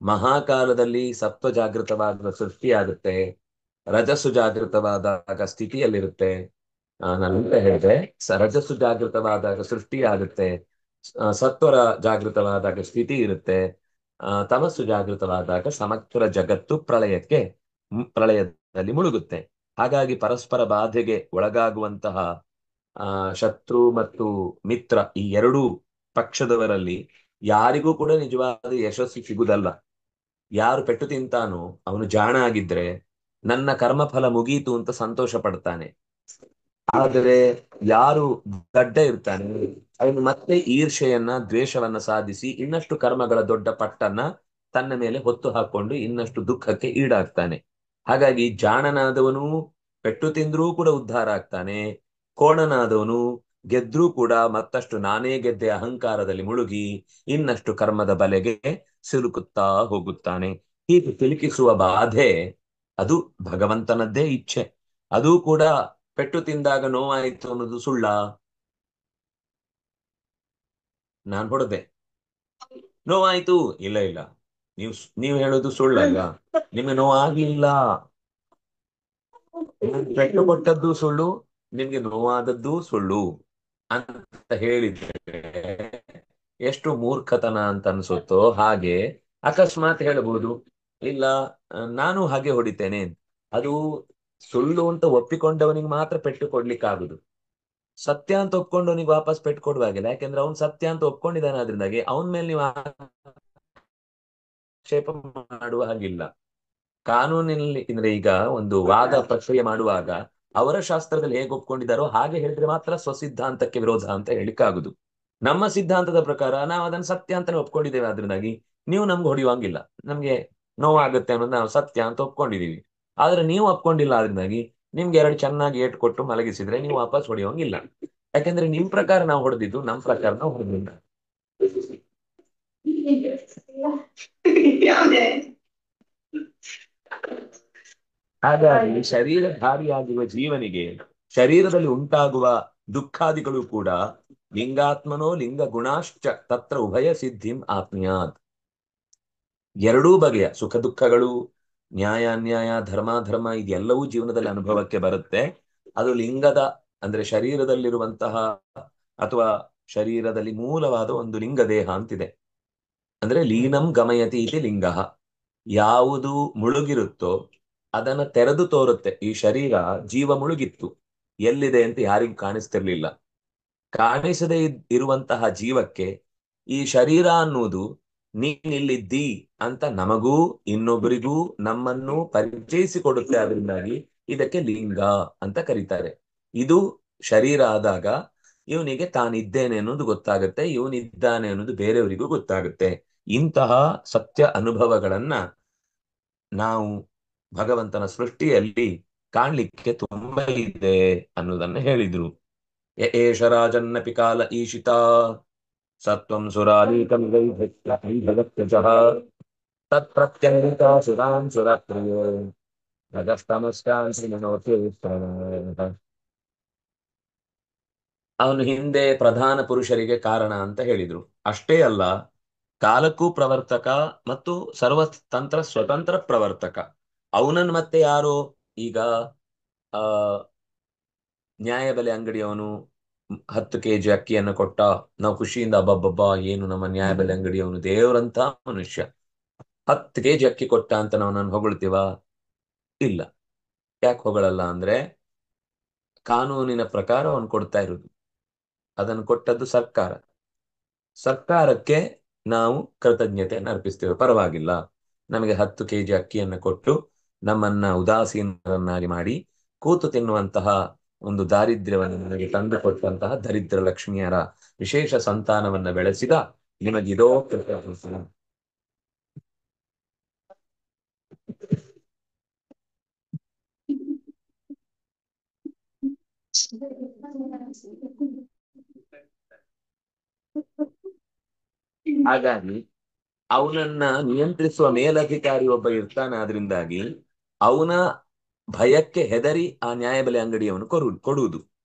ಮಹಾಕಾಲದಲ್ಲಿ ಸತ್ವ ಜಾಗೃತವಾದ ಸೃಷ್ಟಿಯಾಗುತ್ತೆ, ರಜಸ್ಸು ಜಾಗೃತವಾದಾಗ ಸ್ಥಿತಿಯಲ್ಲಿರುತ್ತೆ. ನಾನಂತ ಹೇಳಿದೆ, ರಜಸ್ಸು ಜಾಗೃತವಾದಾಗ ಸೃಷ್ಟಿ ಆಗುತ್ತೆ, ಸತ್ವರ ಜಾಗೃತವಾದಾಗ ಸ್ಥಿತಿ ಇರುತ್ತೆ, ತಮಸ್ಸು ಜಾಗೃತವಾದಾಗ ಸಮಗ್ರ ಜಗತ್ತು ಪ್ರಳಯದಲ್ಲಿ ಮುಳುಗುತ್ತೆ. ಹಾಗಾಗಿ ಪರಸ್ಪರ ಬಾಧೆಗೆ ಒಳಗಾಗುವಂತಹ ಶತ್ರು ಮತ್ತು ಮಿತ್ರ ಈ ಎರಡೂ ಪಕ್ಷದವರಲ್ಲಿ ಯಾರಿಗೂ ಕೂಡ ನಿಜವಾದ ಯಶಸ್ಸು ಸಿಗುವುದಲ್ಲ. ಯಾರು ಪೆಟ್ಟು ತಿಂತಾನೋ ಅವನು ಜಾಣ ಆಗಿದ್ರೆ ನನ್ನ ಕರ್ಮಫಲ ಮುಗೀತು ಅಂತ ಸಂತೋಷ ಪಡ್ತಾನೆ. ಆದರೆ ಯಾರು ದಡ್ಡ ಇರ್ತಾನೆ ಅವನು ಮತ್ತೆ ಈರ್ಷೆಯನ್ನ ದ್ವೇಷವನ್ನ ಸಾಧಿಸಿ ಇನ್ನಷ್ಟು ಕರ್ಮಗಳ ದೊಡ್ಡ ಪಟ್ಟನ್ನ ತನ್ನ ಮೇಲೆ ಹೊತ್ತು ಹಾಕೊಂಡು ಇನ್ನಷ್ಟು ದುಃಖಕ್ಕೆ ಈಡಾಗ್ತಾನೆ. ಹಾಗಾಗಿ ಜಾಣನಾದವನು ಪೆಟ್ಟು ತಿಂದ್ರೂ ಕೂಡ ಉದ್ಧಾರ ಆಗ್ತಾನೆ, ಕೋಣನಾದವನು ಗೆದ್ರೂ ಕೂಡ ಮತ್ತಷ್ಟು ನಾನೇ ಗೆದ್ದೆ ಅಹಂಕಾರದಲ್ಲಿ ಮುಳುಗಿ ಇನ್ನಷ್ಟು ಕರ್ಮದ ಬಲೆಗೆ ಸಿಲುಕುತ್ತಾ ಹೋಗುತ್ತಾನೆ. ಹೀಗೆ ಸಿಲುಕಿಸುವ ಬಾಧೆ ಅದು ಭಗವಂತನದ್ದೇ ಇಚ್ಛೆ. ಅದು ಕೂಡ ಪೆಟ್ಟು ತಿಂದಾಗ ನೋವಾಯಿತು ಅನ್ನೋದು ಸುಳ್ಳ? ನಾನ್ ಹೊಡೆದೆ ನೋವಾಯ್ತು, ಇಲ್ಲ ಇಲ್ಲ, ನೀವು ಹೇಳೋದು ಸುಳ್ಳಲ್ವಾ? ನಿಮ್ಗೆ ನೋವಾಗಿಲ್ಲ. ಪೆಟ್ಟು ಕೊಟ್ಟದ್ದು ಸುಳ್ಳು, ನಿಮ್ಗೆ ನೋವಾದದ್ದು ಸುಳ್ಳು ಅಂತ ಹೇಳಿದ್ರೆ ಎಷ್ಟು ಮೂರ್ಖತನ ಅಂತ ಅನ್ಸುತ್ತೋ ಹಾಗೆ ಅಕಸ್ಮಾತ್ ಹೇಳಬಹುದು, ಇಲ್ಲ ನಾನು ಹಾಗೆ ಹೊಡಿತೇನೆ. ಅದು ಸುಳ್ಳು ಅಂತ ಒಪ್ಪಿಕೊಂಡವನಿಗೆ ಮಾತ್ರ ಪೆಟ್ಟು ಕೊಡ್ಲಿಕ್ಕಾಗುದು. ಸತ್ಯ ಅಂತ ಒಪ್ಕೊಂಡವನಿಗೆ ವಾಪಸ್ ಪೆಟ್ಟು ಕೊಡುವಾಗಿಲ್ಲ. ಯಾಕೆಂದ್ರೆ ಅವ್ನು ಸತ್ಯ ಅಂತ ಒಪ್ಕೊಂಡಿದ್ದಾನೆ. ಆದ್ರಿಂದಾಗಿ ಅವನ ಮೇಲೆ ನೀವು ಆಕ್ಷೇಪ ಮಾಡುವ ಹಾಗಿಲ್ಲ. ಕಾನೂನಿನಲ್ಲಿ ಅಂದ್ರೆ ಈಗ ಒಂದು ವಾದ ಪ್ರಕ್ರಿಯೆ ಮಾಡುವಾಗ ಅವರ ಶಾಸ್ತ್ರದಲ್ಲಿ ಹೇಗೆ ಒಪ್ಕೊಂಡಿದ್ದಾರೋ ಹಾಗೆ ಹೇಳಿದ್ರೆ ಮಾತ್ರ ಸ್ವಸಿದ್ಧಾಂತಕ್ಕೆ ವಿರೋಧ ಅಂತ ಹೇಳಿಕ್ಕಾಗುದು. ನಮ್ಮ ಸಿದ್ಧಾಂತದ ಪ್ರಕಾರ ನಾವು ಅದನ್ನ ಸತ್ಯ ಅಂತಾನೆ ಒಪ್ಕೊಂಡಿದ್ದೇವೆ. ಅದರಿಂದಾಗಿ ನೀವು ನಮ್ಗೆ ಹೊಡೆಯುವಂಗಿಲ್ಲ. ನಮ್ಗೆ ನೋವಾಗುತ್ತೆ ಅನ್ನೋದು ನಾವು ಸತ್ಯ ಅಂತ ಒಪ್ಕೊಂಡಿದೀವಿ. ಆದ್ರೆ ನೀವು ಒಪ್ಕೊಂಡಿಲ್ಲ. ಅದರಿಂದಾಗಿ ನಿಮ್ಗೆ ಎರಡು ಚೆನ್ನಾಗಿ ಏಟು ಕೊಟ್ಟು ಮಲಗಿಸಿದ್ರೆ ನೀವು ವಾಪಸ್ ಹೊಡೆಯುವಂಗಿಲ್ಲ. ಯಾಕಂದ್ರೆ ನಿಮ್ ಪ್ರಕಾರ ನಾವು ಹೊಡೆದಿದ್ದು ನಮ್ ಪ್ರಕಾರ ನಾವು ಹೊಡೆದಿಲ್ಲ. ಹಾಗಾಗಿ ಶರೀರಧಾರಿಯಾಗುವ ಜೀವನಿಗೆ ಶರೀರದಲ್ಲಿ ಉಂಟಾಗುವ ದುಃಖಾದಿಗಳು ಕೂಡ ಲಿಂಗಾತ್ಮನೋ ಲಿಂಗ ಗುಣಾಶ್ಚ ತತ್ರ ಉಭಯ ಸಿದ್ಧಿಂ ಆಪ್ನುಯಾತ್. ಎರಡೂ ಬಗೆಯ ಸುಖ ದುಃಖಗಳು, ನ್ಯಾಯ ಅನ್ಯಾಯ, ಧರ್ಮಾಧರ್ಮ ಇದೆಲ್ಲವೂ ಜೀವನದಲ್ಲಿ ಅನುಭವಕ್ಕೆ ಬರುತ್ತೆ. ಅದು ಲಿಂಗದ ಅಂದ್ರೆ ಶರೀರದಲ್ಲಿರುವಂತಹ ಅಥವಾ ಶರೀರದಲ್ಲಿ ಮೂಲವಾದ ಒಂದು ಲಿಂಗ ದೇಹ ಅಂತಿದೆ. ಅಂದ್ರೆ ಲೀನಂ ಗಮಯತಿ ಇತಿ ಲಿಂಗ. ಯಾವುದು ಮುಳುಗಿರುತ್ತೋ ಅದನ್ನ ತೆರೆದು ತೋರುತ್ತೆ. ಈ ಶರೀರ ಜೀವ ಮುಳುಗಿತ್ತು, ಎಲ್ಲಿದೆ ಅಂತ ಯಾರಿಗೂ ಕಾಣಿಸ್ತಿರ್ಲಿಲ್ಲ. ಕಾಣಿಸದೇ ಇರುವಂತಹ ಜೀವಕ್ಕೆ ಈ ಶರೀರ ಅನ್ನುವುದು ನೀನಿಲ್ಲಿದ್ದಿ ಅಂತ ನಮಗೂ ಇನ್ನೊಬ್ಬರಿಗೂ ನಮ್ಮನ್ನು ಪರಿಚಯಿಸಿಕೊಡುತ್ತೆ. ಅದರಿಂದಾಗಿ ಇದಕ್ಕೆ ಲಿಂಗ ಅಂತ ಕರೀತಾರೆ. ಇದು ಶರೀರ ಆದಾಗ ಇವನಿಗೆ ತಾನಿದ್ದೇನೆ ಅನ್ನೋದು ಗೊತ್ತಾಗುತ್ತೆ, ಇವನಿದ್ದಾನೆ ಅನ್ನೋದು ಬೇರೆಯವರಿಗೂ ಗೊತ್ತಾಗುತ್ತೆ. ಇಂತಹ ಸತ್ಯ ಅನುಭವಗಳನ್ನ ನಾವು ಭಗವಂತನ ಸೃಷ್ಟಿಯಲ್ಲಿ ಕಾಣ್ಲಿಕ್ಕೆ ತುಂಬಾ ಇದೆ ಅನ್ನೋದನ್ನ ಹೇಳಿದ್ರು. ಏಷ ರಾಜನ್ನಪಿ ಕಾಲ ಈಶಿತ ಸತ್ವಂ ಸುರಾಲೀಕಂ ವೈಭಕ್ತ್ಯಜಃ ತತ್ಪ್ರತ್ಯಂಗಿತ ಸುರಾನ್ ಸುರಪ್ರಿಯೋ ರಜಸ್ತಮಸ್ಕಾನ್ ಶ್ರೀಮನೋತಿ. ಅವನು ಹಿಂದೆ ಪ್ರಧಾನ ಪುರುಷರಿಗೆ ಕಾರಣ ಅಂತ ಹೇಳಿದ್ರು. ಅಷ್ಟೇ ಅಲ್ಲ, ಕಾಲಕ್ಕೂ ಪ್ರವರ್ತಕ ಮತ್ತು ಸರ್ವತಂತ್ರ ಸ್ವತಂತ್ರ ಪ್ರವರ್ತಕ. ಅವನನ್ನು ಮತ್ತೆ ಯಾರು ಈಗ ಆ ನ್ಯಾಯಬೆಲೆ ಅಂಗಡಿಯವನು 10 kg ಅಕ್ಕಿಯನ್ನು ಕೊಟ್ಟ, ನಾವು ಖುಷಿಯಿಂದ ಅಬ್ಬಬ್ಬಬ್ಬ ಏನು ನಮ್ಮ ನ್ಯಾಯಬೆಲೆ ಅಂಗಡಿಯವನು ದೇವರಂತ ಮನುಷ್ಯ 10 kg ಅಕ್ಕಿ ಕೊಟ್ಟ ಅಂತ ನಾವು ನಾನು ಹೊಗಳ್ತೀವ? ಇಲ್ಲ. ಯಾಕೆ ಹೊಗಳಲ್ಲ ಅಂದ್ರೆ ಕಾನೂನಿನ ಪ್ರಕಾರ ಅವನು ಕೊಡ್ತಾ ಇರುವುದು. ಅದನ್ನು ಕೊಟ್ಟದ್ದು ಸರ್ಕಾರ. ಸರ್ಕಾರಕ್ಕೆ ನಾವು ಕೃತಜ್ಞತೆಯನ್ನು ಅರ್ಪಿಸ್ತೇವೆ. ಪರವಾಗಿಲ್ಲ, ನಮಗೆ 10 kg ಅಕ್ಕಿಯನ್ನು ಕೊಟ್ಟು ನಮ್ಮನ್ನ ಉದಾಸೀನರನ್ನಾಗಿ ಮಾಡಿ ಕೂತು ತಿನ್ನುವಂತಹ ಒಂದು ದಾರಿದ್ರ್ಯವನ್ನು ನನಗೆ ತಂದು ಕೊಟ್ಟಂತಹ ದರಿದ್ರ ಲಕ್ಷ್ಮಿಯರ ವಿಶೇಷ ಸಂತಾನವನ್ನ ಬೆಳೆಸಿದ ನಿಮಗಿದೋ ಕೃತಜ್ಞತೆ. ಹಾಗಾಗಿ ಅವನನ್ನ ನಿಯಂತ್ರಿಸುವ ಮೇಲಧಿಕಾರಿ ಒಬ್ಬ ಇರ್ತಾನೆ. ಆದ್ರಿಂದಾಗಿ ಅವನ ಭಯಕ್ಕೆ ಹೆದರಿ ಆ ನ್ಯಾಯಬೆಲೆ ಅಂಗಡಿಯವನು ಕೊಡುವುದು.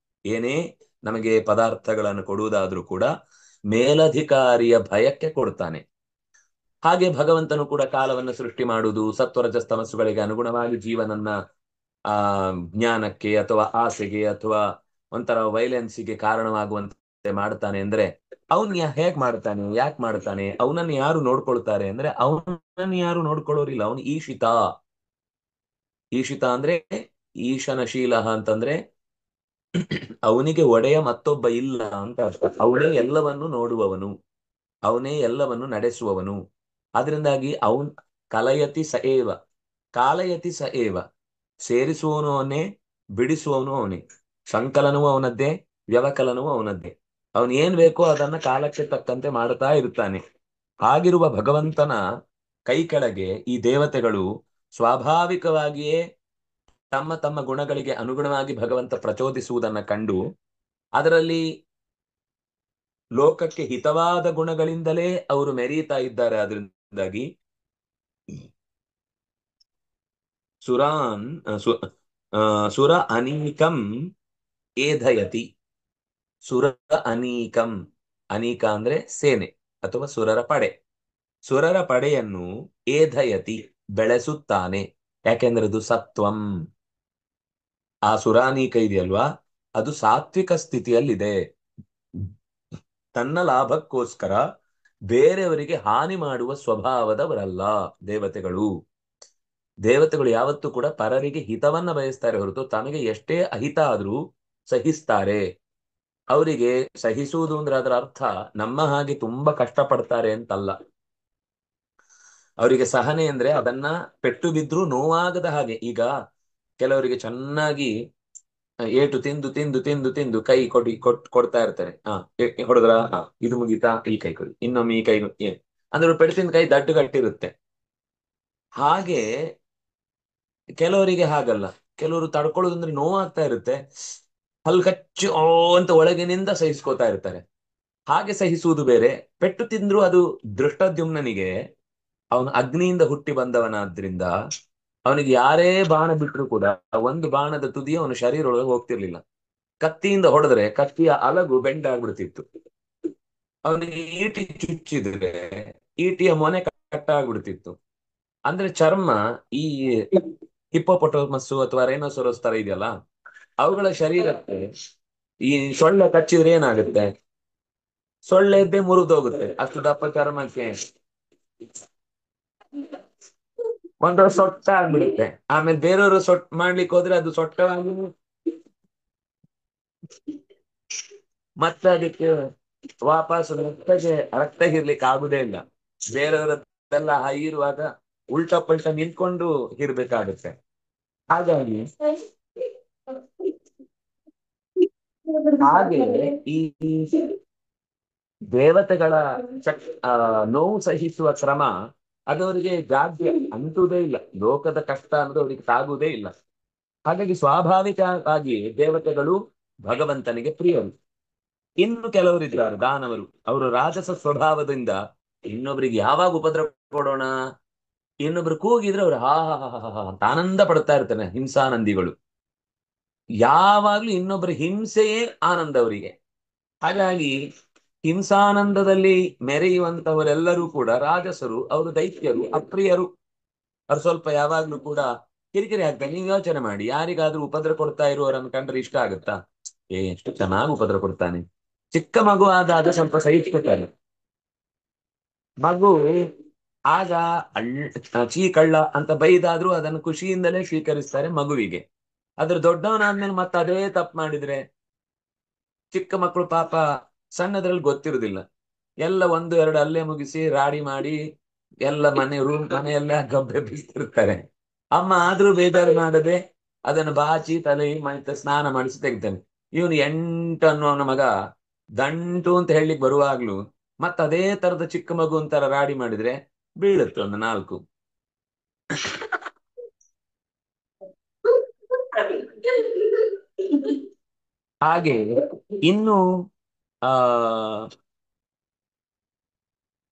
ಏನೇ ನಮಗೆ ಪದಾರ್ಥಗಳನ್ನು ಕೊಡುವುದಾದ್ರೂ ಕೂಡ ಮೇಲಧಿಕಾರಿಯ ಭಯಕ್ಕೆ ಕೊಡ್ತಾನೆ. ಹಾಗೆ ಭಗವಂತನು ಕೂಡ ಕಾಲವನ್ನು ಸೃಷ್ಟಿ ಮಾಡುವುದು ಸತ್ವರಜಸ್ತಮಸ್ಸುಗಳಿಗೆ ಅನುಗುಣವಾಗಿ ಜೀವನನ್ನ ಜ್ಞಾನಕ್ಕೆ ಅಥವಾ ಆಸೆಗೆ ಅಥವಾ ಒಂಥರ ವೈಲೆನ್ಸಿಗೆ ಕಾರಣವಾಗುವಂತೆ ಮಾಡ್ತಾನೆ. ಅಂದ್ರೆ ಅವನ್ ಹೇಗ್ ಮಾಡ್ತಾನೆ, ಯಾಕೆ ಮಾಡ್ತಾನೆ, ಅವನನ್ನು ಯಾರು ನೋಡ್ಕೊಳ್ತಾರೆ ಅಂದ್ರೆ ಅವನನ್ನು ಯಾರು ನೋಡ್ಕೊಳ್ಳೋರಿಲ್ಲ. ಅವನು ಈಶಿತ. ಈಶಿತ ಅಂದ್ರೆ ಈಶನ ಶೀಲ ಅಂತಂದ್ರೆ ಅವನಿಗೆ ಒಡೆಯ ಮತ್ತೊಬ್ಬ ಇಲ್ಲ ಅಂತ ಅರ್ಥ. ಅವನೇ ಎಲ್ಲವನ್ನು ನೋಡುವವನು, ಅವನೇ ಎಲ್ಲವನ್ನು ನಡೆಸುವವನು. ಅದರಿಂದಾಗಿ ಅವನ್ ಕಲಯತಿ ಸ ಏವ, ಕಾಲಯತಿ ಸ ಏವ, ಸೇರಿಸುವವನು ಅವನೇ, ಬಿಡಿಸುವವನು ಅವನೇ, ಸಂಕಲನವೂ ಅವನದ್ದೇ, ವ್ಯವಕಲನವೂ ಅವನದ್ದೇ. ಅವನ್ ಏನ್ ಬೇಕೋ ಅದನ್ನ ಕಾಲಕ್ಕೆ ತಕ್ಕಂತೆ ಮಾಡ್ತಾ ಇರ್ತಾನೆ. ಹಾಗಿರುವ ಭಗವಂತನ ಕೈ ಕೆಳಗೆ ಈ ದೇವತೆಗಳು ಸ್ವಾಭಾವಿಕವಾಗಿಯೇ ತಮ್ಮ ತಮ್ಮ ಗುಣಗಳಿಗೆ ಅನುಗುಣವಾಗಿ ಭಗವಂತ ಪ್ರಚೋದಿಸುವುದನ್ನ ಕಂಡು ಅದರಲ್ಲಿ ಲೋಕಕ್ಕೆ ಹಿತವಾದ ಗುಣಗಳಿಂದಲೇ ಅವರು ಮೆರೀತಾ ಇದ್ದಾರೆ. ಅದರಿಂದಾಗಿ ಸುರ ಅನೀಕಂ ಏಧಯತಿ. ಸುರ ಅನೀಕಂ, ಅನೀಕ ಅಂದ್ರೆ ಸೇನೆ ಅಥವಾ ಸುರರ ಪಡೆ. ಸುರರ ಪಡೆಯನ್ನು ಏಧಯತಿ ಬೆಳೆಸುತ್ತಾನೆ. ಯಾಕೆಂದ್ರೆ ಅದು ಸತ್ವಂ. ಆ ಸುರಾನೀಕ ಇದೆಯಲ್ವಾ, ಅದು ಸಾತ್ವಿಕ ಸ್ಥಿತಿಯಲ್ಲಿದೆ. ತನ್ನ ಲಾಭಕ್ಕೋಸ್ಕರ ಬೇರೆಯವರಿಗೆ ಹಾನಿ ಮಾಡುವ ಸ್ವಭಾವದವರಲ್ಲ ದೇವತೆಗಳು. ದೇವತೆಗಳು ಯಾವತ್ತೂ ಕೂಡ ಪರರಿಗೆ ಹಿತವನ್ನ ಬಯಸ್ತಾರೆ ಹೊರತು ತಮಗೆ ಎಷ್ಟೇ ಅಹಿತ ಆದ್ರೂ ಸಹಿಸ್ತಾರೆ. ಅವರಿಗೆ ಸಹಿಸುವುದು ಅಂದ್ರೆ ಅದರ ಅರ್ಥ ನಮ್ಮ ಹಾಗೆ ತುಂಬಾ ಕಷ್ಟಪಡ್ತಾರೆ ಅಂತಲ್ಲ. ಅವರಿಗೆ ಸಹನೆ ಅಂದ್ರೆ ಅದನ್ನ ಪೆಟ್ಟು ಬಿದ್ರೂ ನೋವಾಗದ ಹಾಗೆ. ಈಗ ಕೆಲವರಿಗೆ ಚೆನ್ನಾಗಿ ಏಟು ತಿಂದು ತಿಂದು ತಿಂದು ತಿಂದು ಕೈ ಕೊಡ್ತಾ ಇರ್ತಾರೆ. ಹೊಡೆದ್ರ ಇದು ಮುಗೀತಾ, ಈ ಕೈ ಕೊಡಿ, ಇನ್ನೊಮ್ಮೆ ಈ ಕೈ ಅಂದ್ರೆ ಪೆಟ್ಟು ತಿಂದ ಕೈ ದಡ್ಡು ಗಟ್ಟಿರುತ್ತೆ. ಹಾಗೆ ಕೆಲವರಿಗೆ ಹಾಗಲ್ಲ, ಕೆಲವರು ತಡ್ಕೊಳ್ಳೋದಂದ್ರೆ ನೋವಾಗ್ತಾ ಇರುತ್ತೆ, ಹಲ್ ಕಚ್ಚು ಅಂತ ಒಳಗಿನಿಂದ ಸಹಿಸ್ಕೋತಾ ಇರ್ತಾರೆ. ಹಾಗೆ ಸಹಿಸುವುದು ಬೇರೆ. ಪೆಟ್ಟು ತಿಂದ್ರು ಅದು ದೃಷ್ಟದ್ಯುಮ್ನನಿಗೆ, ಅವನು ಅಗ್ನಿಯಿಂದ ಹುಟ್ಟಿ ಬಂದವನಾದ್ರಿಂದ ಅವನಿಗೆ ಯಾರೇ ಬಾಣ ಬಿಟ್ಟರು ಕೂಡ ಒಂದು ಬಾಣದ ತುದಿ ಅವನ ಶರೀರ ಒಳಗೆ ಹೋಗ್ತಿರ್ಲಿಲ್ಲ. ಕತ್ತಿಯಿಂದ ಹೊಡೆದ್ರೆ ಕತ್ತಿಯ ಅಲಗು ಬೆಂಡಾಗ್ಬಿಡ್ತಿತ್ತು. ಅವನಿಗೆ ಈಟಿ ಚುಚ್ಚಿದ್ರೆ ಈಟಿಯ ಮೊನೆ ಕಟ್ಟಾಗ್ಬಿಡ್ತಿತ್ತು. ಅಂದ್ರೆ ಚರ್ಮ ಈ ಹಿಪ್ಪೋಪೊಟಮಸ್ಸು ಅಥವಾ ರೈನೋಸೊರಸ್ ತರ ಇದೆಯಲ್ಲ, ಅವುಗಳ ಶರೀರಕ್ಕೆ ಈ ಸೊಳ್ಳೆ ಕಚ್ಚಿದ್ರೆ ಏನಾಗುತ್ತೆ? ಸೊಳ್ಳೆ ಇದ್ದೇ ಮುರಿದೋಗುತ್ತೆ. ಅಷ್ಟು ದಪ್ಪ ಚರ್ಮಕ್ಕೆ ಒಂದು ಸೊಟ್ಟ ಆಗ್ಬಿಡುತ್ತೆ. ಆಮೇಲೆ ಬೇರೆಯವರು ಮಾಡ್ಲಿಕ್ಕೆ ಹೋದ್ರೆ ಅದು ಸೊಟ್ಟವಾಗಿ ಮತ್ತೆ ಅದಕ್ಕೆ ವಾಪಸ್ ರಕ್ತ ಹಿರ್ಲಿಕ್ಕೆ ಆಗುದೇ ಇಲ್ಲ. ಬೇರೆಯವರದ್ದೆಲ್ಲ ಇರುವಾಗ ಉಲ್ಟಾ ಪಲ್ಟಾ ನಿಂತ್ಕೊಂಡು ಇರ್ಬೇಕಾಗುತ್ತೆ. ಹಾಗಾಗಿ ಹಾಗೆ ಈ ದೇವತೆಗಳ ನೋವು ಸಹಿಸುವ ಕ್ರಮ ಅದವರಿಗೆ ಜಾಗ್ಯ ಅಂತುವುದೇ ಇಲ್ಲ. ಲೋಕದ ಕಷ್ಟ ಅನ್ನೋದು ಅವರಿಗೆ ತಾಗುವುದೇ ಇಲ್ಲ. ಹಾಗಾಗಿ ಸ್ವಾಭಾವಿಕವಾಗಿ ದೇವತೆಗಳು ಭಗವಂತನಿಗೆ ಪ್ರಿಯರು. ಇನ್ನು ಕೆಲವರಿದ್ದಾರೆ ದಾನವರು, ಅವರು ರಾಜಸ ಸ್ವಭಾವದಿಂದ ಇನ್ನೊಬ್ರಿಗೆ ಯಾವಾಗ ಉಪದ್ರ ಕೊಡೋಣ, ಇನ್ನೊಬ್ರು ಕೂಗಿದ್ರೆ ಅವ್ರು ಅಂತ ಆನಂದ ಪಡ್ತಾ ಇರ್ತಾನೆ. ಹಿಂಸಾನಂದಿಗಳು ಯಾವಾಗ್ಲೂ ಇನ್ನೊಬ್ಬರ ಹಿಂಸೆಯೇ ಆನಂದ ಅವರಿಗೆ. ಹಾಗಾಗಿ ಹಿಂಸಾನಂದದಲ್ಲಿ ಮೆರೆಯುವಂತವರೆಲ್ಲರೂ ಕೂಡ ರಾಜಸರು, ಅವರು ದೈತ್ಯರು, ಅಪ್ರಿಯರು. ಅವ್ರು ಸ್ವಲ್ಪ ಯಾವಾಗ್ಲೂ ಕೂಡ ಕಿರಿಕಿರಿ ಆಗ್ತಾರೆ. ನೀವು ಯೋಚನೆ ಮಾಡಿ, ಯಾರಿಗಾದ್ರೂ ಉಪದ್ರ ಕೊಡ್ತಾ ಇರುವವರನ್ನು ಕಂಡ್ರೆ ಇಷ್ಟ ಆಗುತ್ತಾ? ಎಷ್ಟು ಚೆನ್ನಾಗಿ ಉಪದ್ರ ಕೊಡ್ತಾನೆ. ಚಿಕ್ಕ ಮಗು ಆದಾಗ ಸ್ವಲ್ಪ ಸಹಿಸ್ಕೊತಾನೆ. ಮಗು ಆಗ ಚೀಕಳ್ಳ ಅಂತ ಬೈದಾದ್ರೂ ಅದನ್ನು ಖುಷಿಯಿಂದಲೇ ಸ್ವೀಕರಿಸ್ತಾರೆ ಮಗುವಿಗೆ. ಅದ್ರ ದೊಡ್ಡವನಾದ್ಮೇಲೆ ಮತ್ತೆ ಅದೇ ತಪ್ಪು ಮಾಡಿದ್ರೆ, ಚಿಕ್ಕ ಮಕ್ಕಳು ಪಾಪ ಸಣ್ಣದ್ರಲ್ಲಿ ಗೊತ್ತಿರುದಿಲ್ಲ, ಎಲ್ಲ ಒಂದು ಎರಡು ಅಲ್ಲೇ ಮುಗಿಸಿ ರಾಡಿ ಮಾಡಿ ಎಲ್ಲ ಮನೆಯಲ್ಲೇ ಗಬ್ಬೆ ಬೀಸ್ತಿರ್ತಾರೆ. ಅಮ್ಮ ಆದ್ರೂ ಬೇಜಾರು ಮಾಡದೆ ಅದನ್ನು ಬಾಚಿ ತಲೆ ಮತ್ತೆ ಸ್ನಾನ ಮಾಡಿಸಿ ತೆಗಿತಾನೆ. ಇವನು 8 ಅನ್ನೋನ ಮಗ ದಂಟು ಅಂತ ಹೇಳಲಿಕ್ಕೆ ಬರುವಾಗ್ಲೂ ಮತ್ತ ಅದೇ ತರದ ಚಿಕ್ಕ ಮಗು ಅಂತರ ರಾಡಿ ಮಾಡಿದ್ರೆ ಬೀಳುತ್ತೆ ಒಂದು 4. ಹಾಗೆ ಇನ್ನು ಆ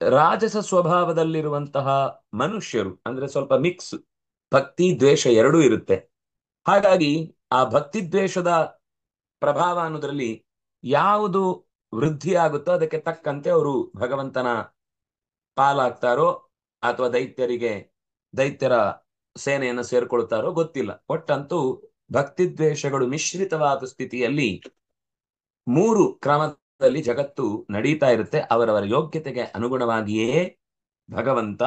ರಾಜಸ ಸ್ವಭಾವದಲ್ಲಿರುವಂತಹ ಮನುಷ್ಯರು ಅಂದ್ರೆ ಸ್ವಲ್ಪ ಮಿಕ್ಸ್, ಭಕ್ತಿ ದ್ವೇಷ ಎರಡೂ ಇರುತ್ತೆ. ಹಾಗಾಗಿ ಆ ಭಕ್ತಿ ದ್ವೇಷದ ಪ್ರಭಾವ ಅನ್ನೋದ್ರಲ್ಲಿ ಯಾವುದು ವೃದ್ಧಿ ಆಗುತ್ತೋ ಅದಕ್ಕೆ ತಕ್ಕಂತೆ ಅವರು ಭಗವಂತನ ಪಾಲಾಗ್ತಾರೋ ಅಥವಾ ದೈತ್ಯರ ಸೇನೆಯನ್ನು ಸೇರ್ಕೊಳ್ತಾರೋ ಗೊತ್ತಿಲ್ಲ. ಒಟ್ಟಂತೂ ಭಕ್ತಿ ದ್ವೇಷಗಳು ಮಿಶ್ರಿತವಾದ ಸ್ಥಿತಿಯಲ್ಲಿ 3 ಕ್ರಮದಲ್ಲಿ ಜಗತ್ತು ನಡೀತಾ ಇರುತ್ತೆ. ಅವರವರ ಯೋಗ್ಯತೆಗೆ ಅನುಗುಣವಾಗಿಯೇ ಭಗವಂತ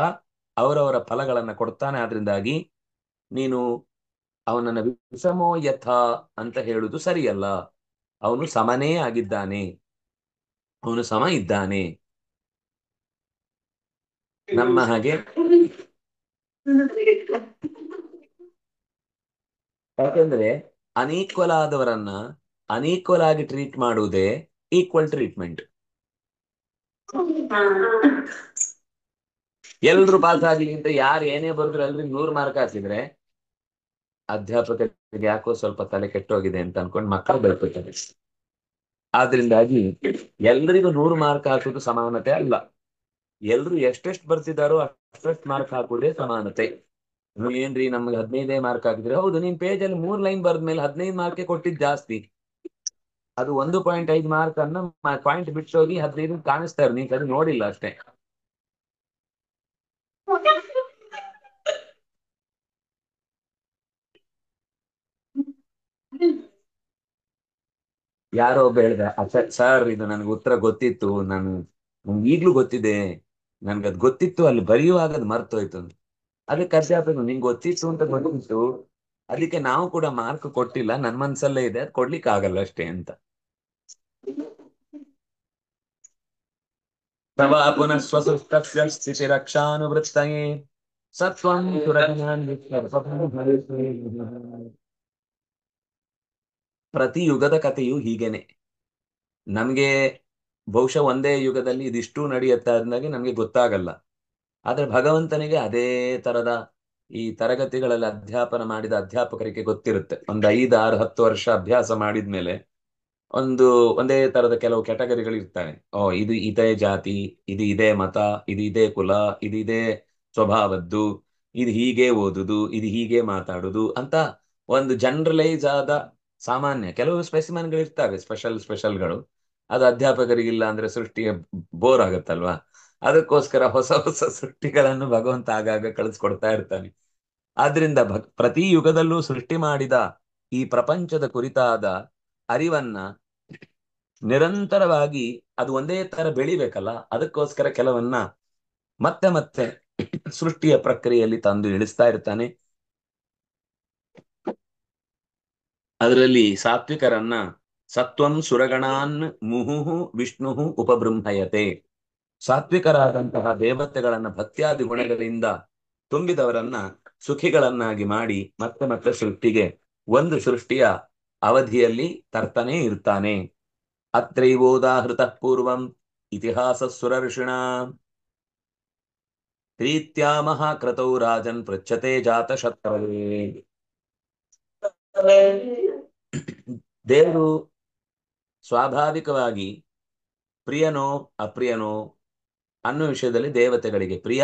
ಅವರವರ ಫಲಗಳನ್ನ ಕೊಡ್ತಾನೆ. ಆದ್ರಿಂದಾಗಿ ನೀನು ಅವನನ್ನ ವಿಷಮೋ ಯಥ ಅಂತ ಹೇಳುದು ಸರಿಯಲ್ಲ. ಅವನು ಸಮನೇ ಆಗಿದ್ದಾನೆ, ಅವನು ಸಮ ಇದ್ದಾನೆ. ನಮ್ಮ ಹಾಗೆ ಯಾಕೆಂದ್ರೆ ಅನ್ಈಕ್ವಲ್ ಆದವರನ್ನ ಅನ್ಈಕ್ವಲ್ ಆಗಿ ಟ್ರೀಟ್ ಮಾಡುವುದೇ ಈಕ್ವಲ್ ಟ್ರೀಟ್ಮೆಂಟ್. ಎಲ್ರು ಪಾಸ್ ಆಗ್ಲಿ ಅಂತ ಯಾರು ಏನೇ ಬರೆದ್ರು ಎಲ್ರಿಗೂ 100 ಮಾರ್ಕ್ ಹಾಕಿದ್ರೆ ಅಧ್ಯಾಪಕರಿಗೆ ಯಾಕೋ ಸ್ವಲ್ಪ ತಲೆ ಕೆಟ್ಟೋಗಿದೆ ಅಂತ ಅನ್ಕೊಂಡು ಮಕ್ಕಳು ಬರ್ತಾರೆ. ಆದ್ರಿಂದಾಗಿ ಎಲ್ರಿಗೂ 100 ಮಾರ್ಕ್ ಹಾಕುವುದು ಸಮಾನತೆ ಅಲ್ಲ. ಎಲ್ರು ಎಷ್ಟೆಷ್ಟು ಬರ್ತಿದಾರೋ ಅಷ್ಟೆಷ್ಟು ಮಾರ್ಕ್ ಹಾಕುವುದೇ ಸಮಾನತೆ. ಏನ್ರಿ ನಮ್ಗೆ 15 ಮಾರ್ಕ್ ಹಾಕಿದ್ರೆ, ಹೌದು ನೀನ್ ಪೇಜ್ ಅಲ್ಲಿ 3 ಲೈನ್ ಬರ್ದ್ಮೇಲೆ 15 ಮಾರ್ಕ್ ಕೊಟ್ಟಿದ್ ಜಾಸ್ತಿ. ಅದು 1.5 ಮಾರ್ಕ್ ಅನ್ನ ಪಾಯಿಂಟ್ ಬಿಟ್ಟೋಗಿ 15 ಕಾಣಿಸ್ತಾ ಇರು, ನೀನ್ ಅದು ನೋಡಿಲ್ಲ ಅಷ್ಟೇ. ಯಾರೋ ಒಬ್ಬ ಹೇಳ್ದ, ಸರ್ ಇದು ನನ್ಗೆ ಉತ್ತರ ಗೊತ್ತಿತ್ತು, ನನ್ಗೆ ಈಗ್ಲೂ ಗೊತ್ತಿದೆ, ನನ್ಗದ್ ಗೊತ್ತಿತ್ತು, ಅಲ್ಲಿ ಬರೆಯುವಾಗ ಅದು ಮರ್ತೋಯ್ತು. ಅದಕ್ಕೆ ಅಧ್ಯಾಪಕ ನಿಂಗೆ ಗೊತ್ತಿತ್ತು ಅಂತ ಗೊತ್ತಿತ್ತು, ಅದಕ್ಕೆ ನಾವು ಕೂಡ ಮಾರ್ಕ್ ಕೊಟ್ಟಿಲ್ಲ, ನನ್ ಮನ್ಸಲ್ಲೇ ಇದೆ, ಅದು ಕೊಡ್ಲಿಕ್ಕೆ ಆಗಲ್ಲ ಅಷ್ಟೇ ಅಂತ. तवा पुनः स्वसुष्टस्य स्थितिरक्षानुवृत्तये सत्वं सुरगणान् ಪ್ರತಿ ಯುಗದ ಕಥೆಯು ಹೀಗೇನೆ. ನಮ್ಗೆ ಬಹುಶಃ ಒಂದೇ ಯುಗದಲ್ಲಿ ಇದಿಷ್ಟು ನಡೆಯುತ್ತೆ ಅಂದಾಗೆ ನಮ್ಗೆ ಗೊತ್ತಾಗಲ್ಲ. ಆದ್ರೆ ಭಗವಂತನಿಗೆ ಅದೇ ತರದ ಈ ತರಗತಿಗಳಲ್ಲಿ ಅಧ್ಯಾಪನ ಮಾಡಿದ ಅಧ್ಯಾಪಕರಿಗೆ ಗೊತ್ತಿರುತ್ತೆ. ಒಂದು 5, 6, 10 ವರ್ಷ ಅಭ್ಯಾಸ ಮಾಡಿದ್ಮೇಲೆ ಒಂದೇ ತರದ ಕೆಲವು ಕ್ಯಾಟಗರಿಗಳು ಇರ್ತವೆ. ಇದು ಇದೇ ಜಾತಿ, ಇದು ಇದೇ ಮತ, ಇದು ಇದೇ ಕುಲ, ಇದು ಇದೇ ಸ್ವಭಾವದ್ದು, ಇದು ಹೀಗೆ ಓದುದು, ಇದು ಹೀಗೆ ಮಾತಾಡುದು ಅಂತ ಒಂದು ಜನರಲೈಸ್ ಆದ ಸಾಮಾನ್ಯ ಕೆಲವು ಸ್ಪೆಸಿಮನ್ಗಳು ಇರ್ತವೆ, ಸ್ಪೆಷಲ್ಗಳು. ಅದು ಅಧ್ಯಾಪಕರಿಗಿಲ್ಲ ಅಂದ್ರೆ ಸೃಷ್ಟಿಗೆ ಬೋರ್ ಆಗತ್ತಲ್ವಾ. ಅದಕ್ಕೋಸ್ಕರ ಹೊಸ ಹೊಸ ಸೃಷ್ಟಿಗಳನ್ನು ಭಗವಂತ ಆಗಾಗ ಕಳಿಸ್ಕೊಡ್ತಾ ಇರ್ತಾನೆ. ಆದ್ರಿಂದ ಪ್ರತಿ ಯುಗದಲ್ಲೂ ಸೃಷ್ಟಿ ಮಾಡಿದ ಈ ಪ್ರಪಂಚದ ಕುರಿತಾದ ಅರಿವನ್ನ ನಿರಂತರವಾಗಿ ಅದು ಒಂದೇ ತರ ಬೆಳಿಬೇಕಲ್ಲ, ಅದಕ್ಕೋಸ್ಕರ ಕೆಲವನ್ನ ಮತ್ತೆ ಮತ್ತೆ ಸೃಷ್ಟಿಯ ಪ್ರಕ್ರಿಯೆಯಲ್ಲಿ ತಂದು ಇಳಿಸ್ತಾ ಇರ್ತಾನೆ. ಅದರಲ್ಲಿ ಸಾತ್ವಿಕರನ್ನ ಸತ್ವಂ ಸುರಗಣಾನ್ ಮುಹುಹು ವಿಷ್ಣು ಉಪಬೃಂಹಯತೆ. ಸಾತ್ವಿಕರಾದಂತಹ ದೇವತೆಗಳನ್ನ ಭಕ್ತ್ಯಾದಿ ಗುಣಗಳಿಂದ ತುಂಬಿದವರನ್ನ ಸುಖಿಗಳನ್ನಾಗಿ ಮಾಡಿ ಮತ್ತೆ ಮತ್ತೆ ಸೃಷ್ಟಿಗೆ ಒಂದು ಸೃಷ್ಟಿಯ ಅವಧಿಯಲ್ಲಿ ತರ್ತಾನೆ ಇರ್ತಾನೆ. ಅತ್ರೈವೋದಾಹೃತ ಪೂರ್ವಂ ಇತಿಹಾಸ ಸುರ ಋಷಿಣ ಪ್ರೀತ್ಯಾ ಮಹಾಕ್ರತೌ ರಾಜನ್ ಪೃಚ್ಛತೆ ಜಾತ ಶತ್ರವೇ. ದೇವರು ಸ್ವಾಭಾವಿಕವಾಗಿ ಪ್ರಿಯನೋ ಅಪ್ರಿಯನೋ ಅನ್ನೋ ವಿಷಯದಲ್ಲಿ ದೇವತೆಗಳಿಗೆ ಪ್ರಿಯ,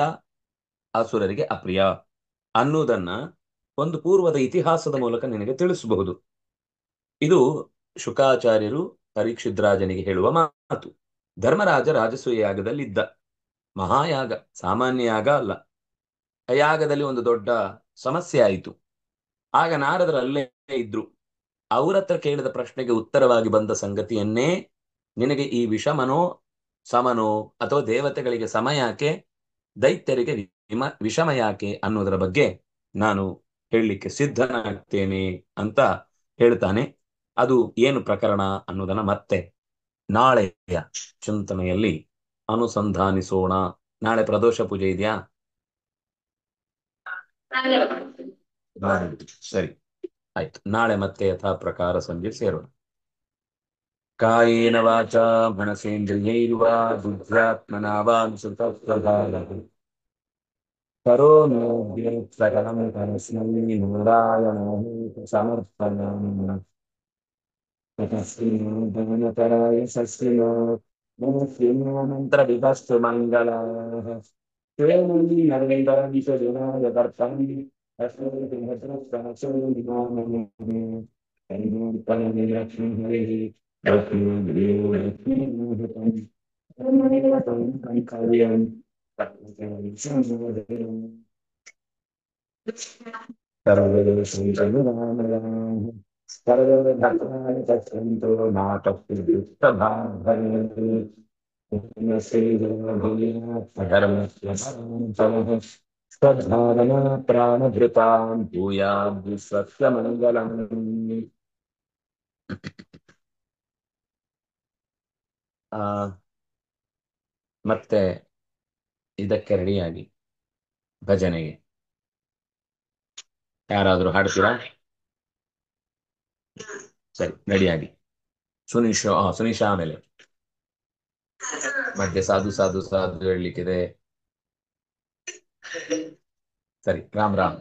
ಅಸುರರಿಗೆ ಅಪ್ರಿಯ ಅನ್ನುವುದನ್ನ ಒಂದು ಪೂರ್ವದ ಇತಿಹಾಸದ ಮೂಲಕ ನಿನಗೆ ತಿಳಿಸಬಹುದು. ಇದು ಶುಕಾಚಾರ್ಯರು ಪರೀಕ್ಷಿದ್ರಾಜನಿಗೆ ಹೇಳುವ ಮಾತು. ಧರ್ಮರಾಜ ರಾಜಸೂಯ ಯಾಗದಲ್ಲಿದ್ದ. ಮಹಾಯಾಗ, ಸಾಮಾನ್ಯ ಯಾಗ ಅಲ್ಲ. ಆ ಯಾಗದಲ್ಲಿ ಒಂದು ದೊಡ್ಡ ಸಮಸ್ಯೆ ಆಯಿತು. ಆಗ ನಾರದರಲ್ಲೇ ಇದ್ರು. ಅವರ ಹತ್ರ ಕೇಳಿದ ಪ್ರಶ್ನೆಗೆ ಉತ್ತರವಾಗಿ ಬಂದ ಸಂಗತಿಯನ್ನೇ ನಿನಗೆ ಈ ವಿಷಮನೋ ಸಮನೋ ಅಥವಾ ದೇವತೆಗಳಿಗೆ ಸಮ ಯಾಕೆ, ದೈತ್ಯರಿಗೆ ವಿಷಮ ಯಾಕೆ ಅನ್ನೋದರ ಬಗ್ಗೆ ನಾನು ಹೇಳಲಿಕ್ಕೆ ಸಿದ್ಧನಾಗ್ತೇನೆ ಅಂತ ಹೇಳ್ತಾನೆ. ಅದು ಏನು ಪ್ರಕರಣ ಅನ್ನೋದನ್ನ ಮತ್ತೆ ನಾಳೆಯ ಚಿಂತನೆಯಲ್ಲಿ ಅನುಸಂಧಾನಿಸೋಣ. ನಾಳೆ ಪ್ರದೋಷ ಪೂಜೆ ಇದೆಯಾ? ಸರಿ, ಆಯ್ತು. ನಾಳೆ ಮತ್ತೆ ಯಥಾ ಪ್ರಕಾರ ಸಂಜೆ ಸೇರೋಣ. ಕಾಯೇನ ವಾಚಾ ಮನಸೇಂದ್ರಿಯೈರ್ವಾ ಬುದ್ಧ್ಯಾತ್ಮನಾ ವಾ ಅನುಸೃತಸ್ವಭಾವಃ ಕರೋಮಿ ಯದ್ಯತ್ ಸಕಲಂ ಪರಸ್ಮೈ ನಾರಾಯಣಾಯ ಸಮರ್ಪಯಾಮಿ. ತಸ್ಮೈದಾನತರಾಯ ಸಸ್ಯೋ ಮಂತ್ರ ವಿಭಸ್ತು ಮಂಗಲಾಃ ಶ್ರೇಣಿ ನರೇಂದ್ರವಿಶಜನಾಯ ದರ್ಪಂ ಅಸ್ಮೈ ಭದ್ರಸ್ತಾಸೋ ವಿಮಾನಮೇ ಕೈಮೂರ್ತಮೇ ಲಕ್ಷ್ಮೀ ಹರಿಃ ಸ್ವಧಾರಣ ಪ್ರಾಣಭೃತಾಂ ಭೂಯಾದ್ ವಿಶ್ವಸ್ಯ ಮಂಗಲಂ. ಮತ್ತೆ ಇದಕ್ಕೆ ರೆಡಿಯಾಗಿ ಭಜನೆಗೆ ಯಾರಾದ್ರೂ ಹಾಡ್ತೀರಾ? ಸರಿ, ರೆಡಿಯಾಗಿ. ಸುನೀಶಾ ಆಮೇಲೆ ಮಧ್ಯೆ ಸಾಧು ಸಾಧು ಸಾಧು ಹೇಳಲಿಕ್ಕಿದೆ. ಸರಿ, ರಾಮ್ ರಾಮ್.